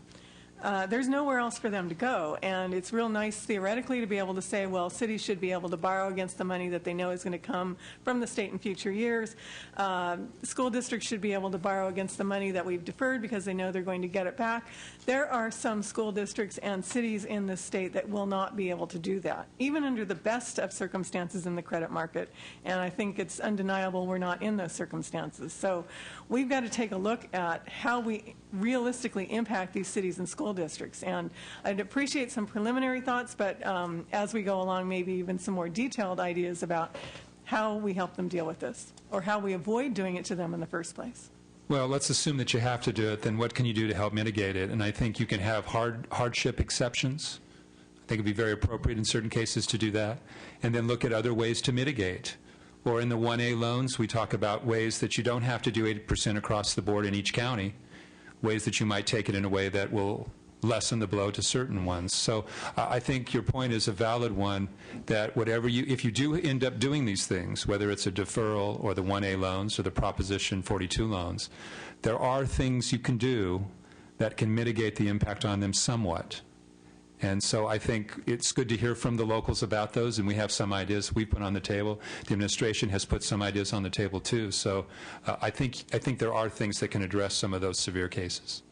there's nowhere else for them to go. And it's real nice theoretically to be able to say, well, cities should be able to borrow against the money that they know is going to come from the state in future years. School districts should be able to borrow against the money that we've deferred because they know they're going to get it back. There are some school districts and cities in this state that will not be able to do that, even under the best of circumstances in the credit market. And I think it's undeniable we're not in those circumstances. So we've got to take a look at how we realistically impact these cities and school districts. And I'd appreciate some preliminary thoughts, but as we go along, maybe even some more detailed ideas about how we help them deal with this, or how we avoid doing it to them in the first place. Well, let's assume that you have to do it. Then what can you do to help mitigate it? And I think you can have hardship exceptions. I think it would be very appropriate in certain cases to do that. And then look at other ways to mitigate. Or in the 1A loans, we talk about ways that you don't have to do 80% across the board in each county, ways that you might take it in a way that will lessen the blow to certain ones. So I think your point is a valid one, that if you do end up doing these things, whether it's a deferral or the 1A loans or the Proposition 42 loans, there are things you can do that can mitigate the impact on them somewhat. And so I think it's good to hear from the locals about those, and we have some ideas we put on the table. The administration has put some ideas on the table too. So I think there are things that can address some of those severe cases.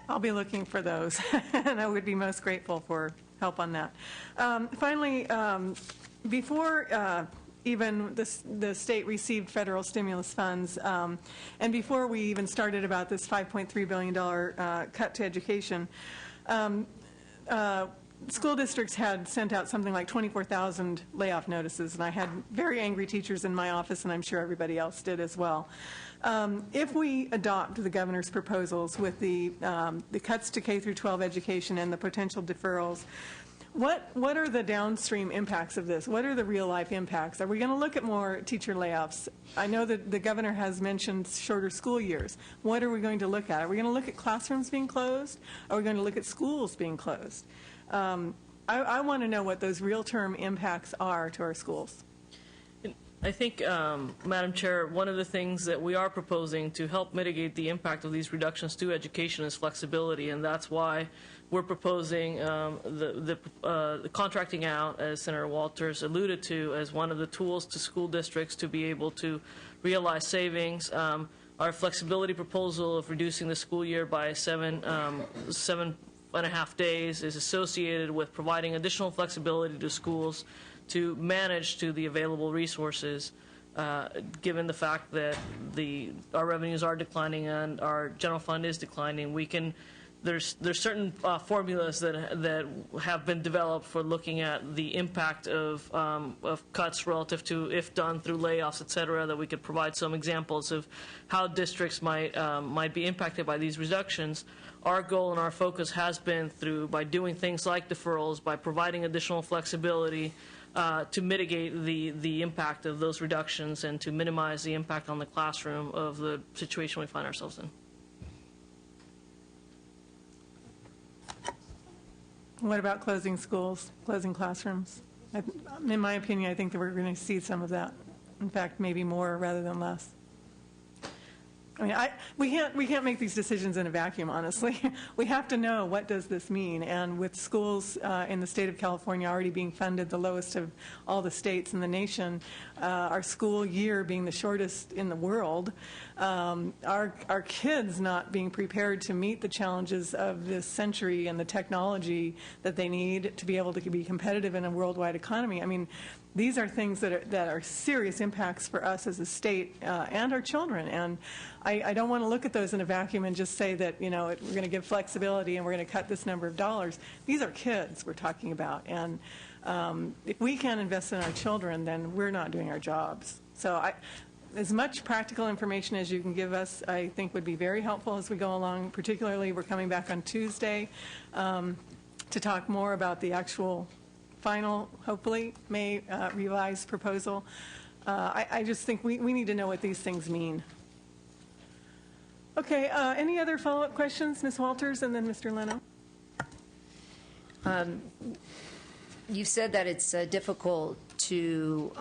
I'll be looking for those, and I would be most grateful for help on that. Finally, before even the state received federal stimulus funds, and before we even started about this $5.3 billion cut to education, school districts had sent out something like 24,000 layoff notices, and I had very angry teachers in my office, and I'm sure everybody else did as well. If we adopt the governor's proposals with the cuts to K through 12 education and the potential deferrals, what are the downstream impacts of this? What are the real life impacts? Are we going to look at more teacher layoffs? I know that the governor has mentioned shorter school years. What are we going to look at? Are we going to look at classrooms being closed? Are we going to look at schools being closed? I want to know what those real term impacts are to our schools. I think, Madam Chair, one of the things that we are proposing to help mitigate the impact of these reductions to education is flexibility, and that's why we're proposing the contracting out, as Senator Walters alluded to, as one of the tools to school districts to be able to realize savings. Our flexibility proposal of reducing the school year by 7.5 days is associated with providing additional flexibility to schools to manage to the available resources, given the fact that our revenues are declining and our general fund is declining. There's certain formulas that have been developed for looking at the impact of cuts relative to if done through layoffs, et cetera, that we could provide some examples of how districts might be impacted by these reductions. Our goal and our focus has been by doing things like deferrals, by providing additional flexibility to mitigate the impact of those reductions and to minimize the impact on the classroom of the situation we find ourselves in. What about closing schools, closing classrooms? In my opinion, I think that we're going to see some of that. In fact, maybe more rather than less. I mean, we can't make these decisions in a vacuum, honestly. We have to know, what does this mean? And with schools in the state of California already being funded the lowest of all the states in the nation, our school year being the shortest in the world, our kids not being prepared to meet the challenges of this century and the technology that they need to be able to be competitive in a worldwide economy. I mean, these are things that are serious impacts for us as a state and our children. And I don't want to look at those in a vacuum and just say that, we're going to give flexibility and we're going to cut this number of dollars. These are kids we're talking about. And if we can't invest in our children, then we're not doing our jobs. So as much practical information as you can give us, I think would be very helpful as we go along. Particularly, we're coming back on Tuesday to talk more about the actual final, hopefully, May revised proposal. I just think we need to know what these things mean. Okay, any other follow-up questions? Ms. Walters and then Mr. Leno. You said that it's difficult to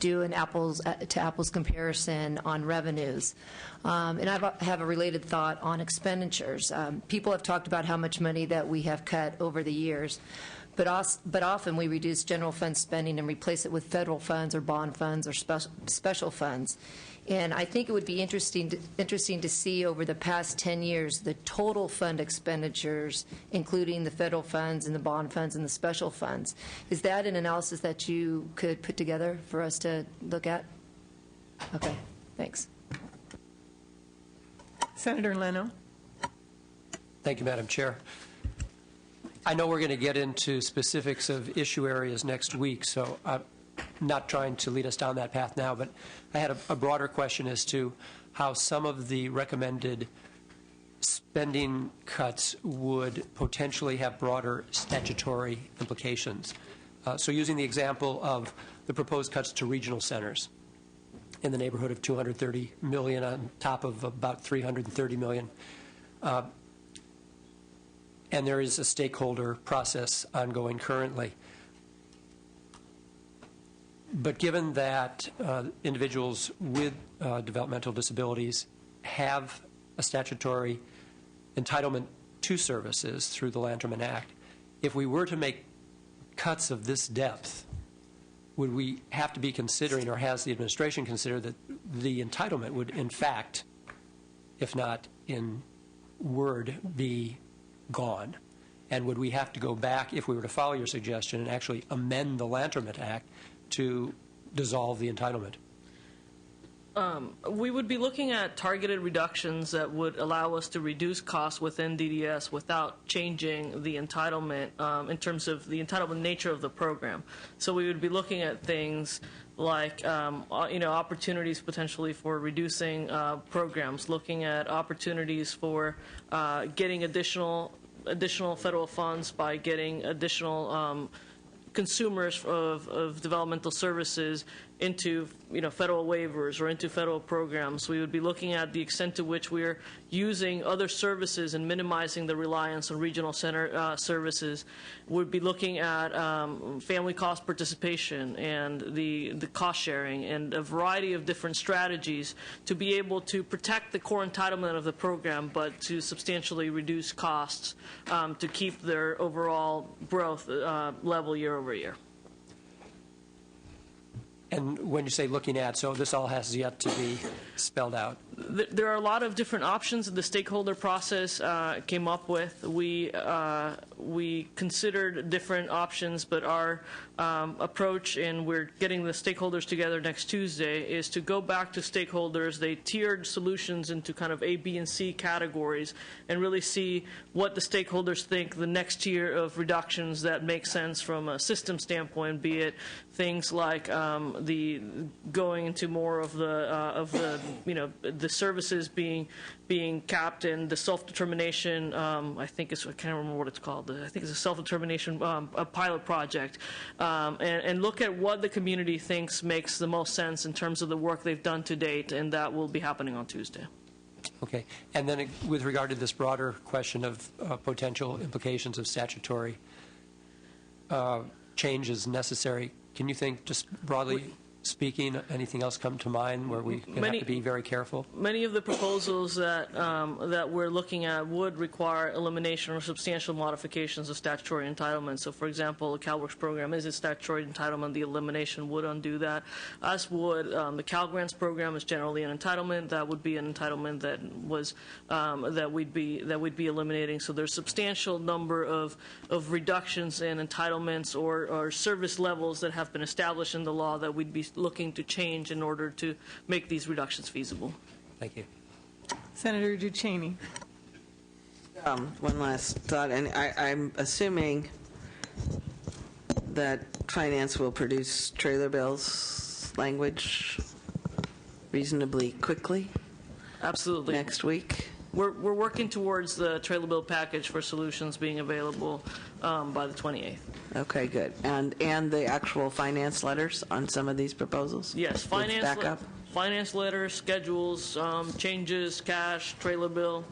do an apples-to-apples comparison on revenues. And I have a related thought on expenditures. People have talked about how much money that we have cut over the years. But often we reduce general fund spending and replace it with federal funds or bond funds or special funds. And I think it would be interesting to see over the past 10 years the total fund expenditures, including the federal funds and the bond funds and the special funds. Is that an analysis that you could put together for us to look at? Okay, thanks. Senator Leno. Thank you, Madam Chair. I know we're going to get into specifics of issue areas next week, so I'm not trying to lead us down that path now, but I had a broader question as to how some of the recommended spending cuts would potentially have broader statutory implications. So using the example of the proposed cuts to regional centers in the neighborhood of $230 million on top of about $330 million. And there is a stakeholder process ongoing currently. But given that individuals with developmental disabilities have a statutory entitlement to services through the Lanterman Act, if we were to make cuts of this depth, would we have to be considering, or has the administration considered, that the entitlement would in fact, if not in word, be gone? And would we have to go back, if we were to follow your suggestion, and actually amend the Lanterman Act to dissolve the entitlement? We would be looking at targeted reductions that would allow us to reduce costs within DDS without changing the entitlement in terms of the entitlement nature of the program. So we would be looking at things like opportunities potentially for reducing programs, looking at opportunities for getting additional federal funds by getting additional consumers of developmental services into federal waivers or into federal programs. We would be looking at the extent to which we're using other services and minimizing the reliance on regional center services. We'd be looking at family cost participation and the cost sharing and a variety of different strategies to be able to protect the core entitlement of the program, but to substantially reduce costs to keep their overall growth level year over year. And when you say looking at, so this all has yet to be spelled out? There are a lot of different options that the stakeholder process came up with. We considered different options, but our approach, and we're getting the stakeholders together next Tuesday, is to go back to stakeholders. They tiered solutions into kind of A, B, and C categories and really see what the stakeholders think the next tier of reductions that make sense from a system standpoint, be it things like the going into more of the services being capped and the self-determination. I can't remember what it's called. I think it's a self-determination a pilot project, and look at what the community thinks makes the most sense in terms of the work they've done to date, and that will be happening on Tuesday. Okay. And then with regard to this broader question of potential implications of statutory changes necessary, can you think, just broadly speaking, anything else come to mind where we have to be very careful? Many of the proposals that we're looking at would require elimination or substantial modifications of statutory entitlements. So, for example, the CalWORKS program is a statutory entitlement. The elimination would undo that, as would the Cal Grants program is generally an entitlement. That would be an entitlement that was that we'd be eliminating. So there's a substantial number of reductions in entitlements or service levels that have been established in the law that we'd be looking to change in order to make these reductions feasible. Thank you. Senator Ducheney. One last thought, and I'm assuming that Finance will produce trailer bills language reasonably quickly. Absolutely. Next week. We're working towards the trailer bill package for solutions being available by the 28th. Okay, good. And the actual finance letters on some of these proposals? Yes, finance letters, schedules, changes, cash, trailer bill,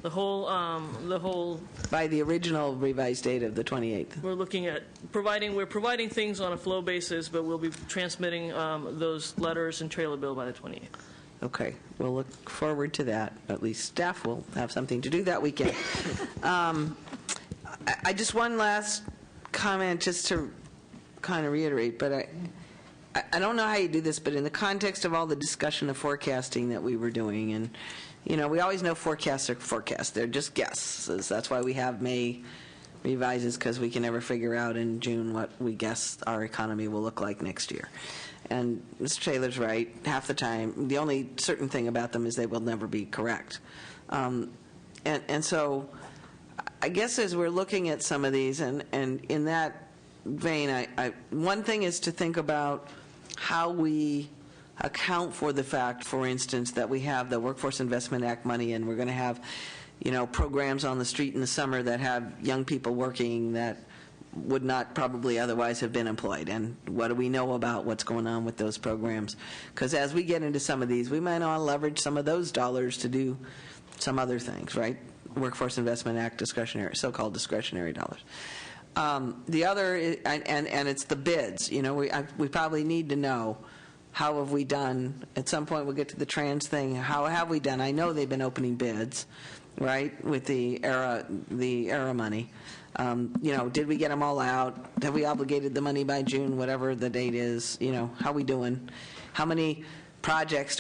the whole. By the original revised date of the 28th. We're looking at providing things on a flow basis, but we'll be transmitting those letters and trailer bill by the 28th. Okay, we'll look forward to that. At least staff will have something to do that weekend. I just one last comment, just to kind of reiterate, but I don't know how you do this, but in the context of all the discussion of forecasting that we were doing, and we always know forecasts are forecasts. They're just guesses. That's why we have May revises, because we can never figure out in June what we guess our economy will look like next year. And Mr. Taylor's right. Half the time, the only certain thing about them is they will never be correct. And so I guess as we're looking at some of these, and in that vein, one thing is to think about how we account for the fact, for instance, that we have the Workforce Investment Act money, and we're going to have, programs on the street in the summer that have young people working that would not probably otherwise have been employed. And what do we know about what's going on with those programs? Because as we get into some of these, we might want to leverage some of those dollars to do some other things, right? Workforce Investment Act discretionary, so-called discretionary dollars. The other, and it's the bids. We probably need to know, how have we done? At some point we'll get to the trans thing. How have we done? I know they've been opening bids, right, with the ERA money. Did we get them all out? Have we obligated the money by June, whatever the date is? How we doing? How many projects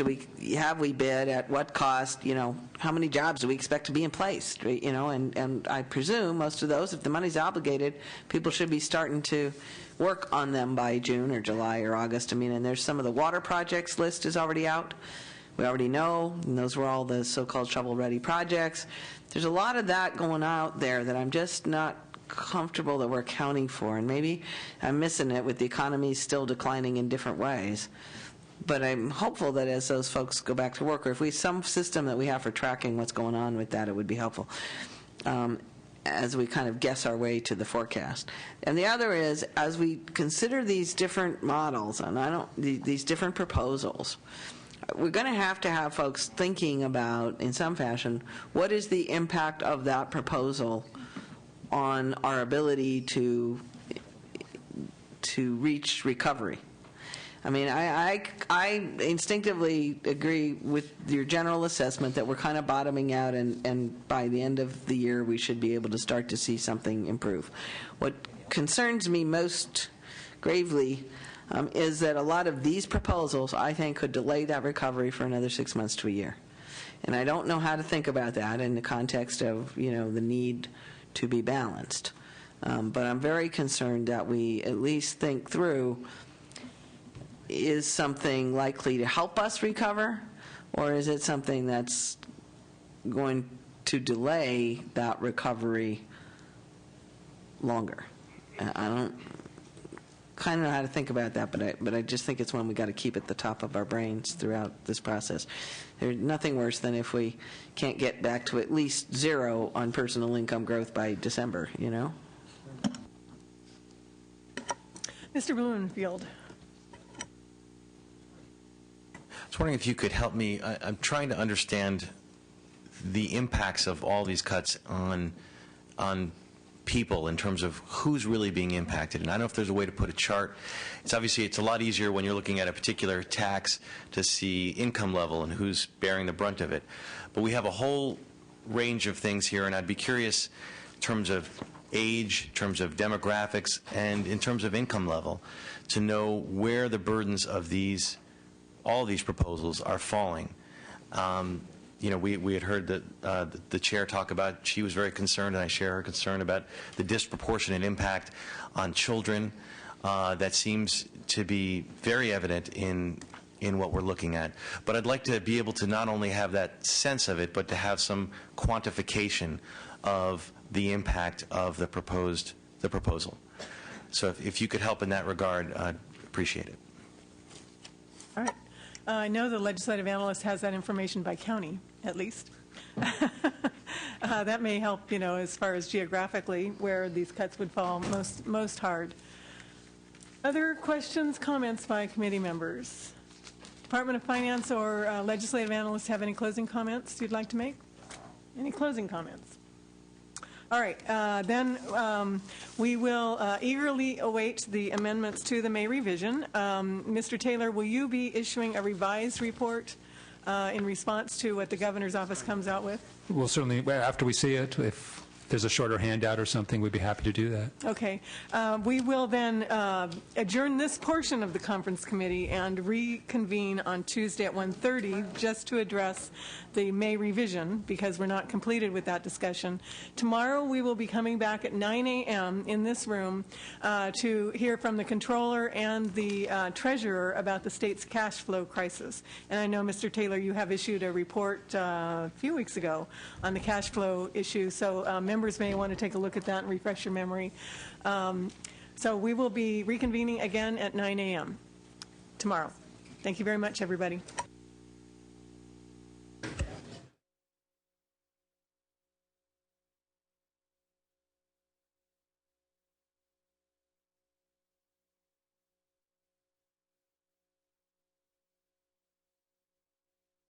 have we bid at what cost? How many jobs do we expect to be in place? And I presume most of those, if the money's obligated, people should be starting to work on them by June or July or August. And there's some of the water projects list is already out. We already know, and those were all the so-called shovel-ready projects. There's a lot of that going out there that I'm just not comfortable that we're accounting for, and maybe I'm missing it with the economy still declining in different ways. But I'm hopeful that as those folks go back to work, or if we have some system that we have for tracking what's going on with that, it would be helpful. as we kind of guess our way to the forecast. And the other is, as we consider these different models, and these different proposals, we're going to have folks thinking about, in some fashion, what is the impact of that proposal on our ability to reach recovery. I mean, I instinctively agree with your general assessment that we're kind of bottoming out, and by the end of the year we should be able to start to see something improve. What concerns me most gravely is that a lot of these proposals, I think, could delay that recovery for another 6 months to a year. And I don't know how to think about that in the context of, the need to be balanced. But I'm very concerned that we at least think through, is something likely to help us recover, or is it something that's going to delay that recovery longer? I don't kind of know how to think about that, but I just think it's one we got to keep at the top of our brains throughout this process. There's nothing worse than if we can't get back to at least 0 on personal income growth by December, Mr. Blumenfield. I was wondering if you could help me. I'm trying to understand the impacts of all these cuts on people in terms of who's really being impacted. And I don't know if there's a way to put a chart. It's a lot easier when you're looking at a particular tax to see income level and who's bearing the brunt of it. But we have a whole range of things here, and I'd be curious in terms of age, in terms of demographics, and in terms of income level to know where the burdens of all these proposals are falling. We had heard that the chair talk about, she was very concerned, and I share her concern about the disproportionate impact on children that seems to be very evident in what we're looking at. But I'd like to be able to not only have that sense of it, but to have some quantification of the impact of the proposal. So if you could help in that regard, I'd appreciate it. All right. I know the legislative analyst has that information by county, at least. That may help, as far as geographically where these cuts would fall most hard. Other questions, comments by committee members? Department of Finance or legislative analysts have any closing comments you'd like to make? Any closing comments? All right, then we will eagerly await the amendments to the May revision. Mr. Taylor, will you be issuing a revised report in response to what the governor's office comes out with? We'll certainly, after we see it, if there's a shorter handout or something, we'd be happy to do that. Okay. We will then adjourn this portion of the conference committee and reconvene on Tuesday at 1:30 just to address the May revision, because we're not completed with that discussion. Tomorrow we will be coming back at 9 a.m. in this room to hear from the controller and the treasurer about the state's cash flow crisis. And I know, Mr. Taylor, you have issued a report a few weeks ago on the cash flow issue, so members may want to take a look at that and refresh your memory. So we will be reconvening again at 9 a.m. tomorrow. Thank you very much, everybody.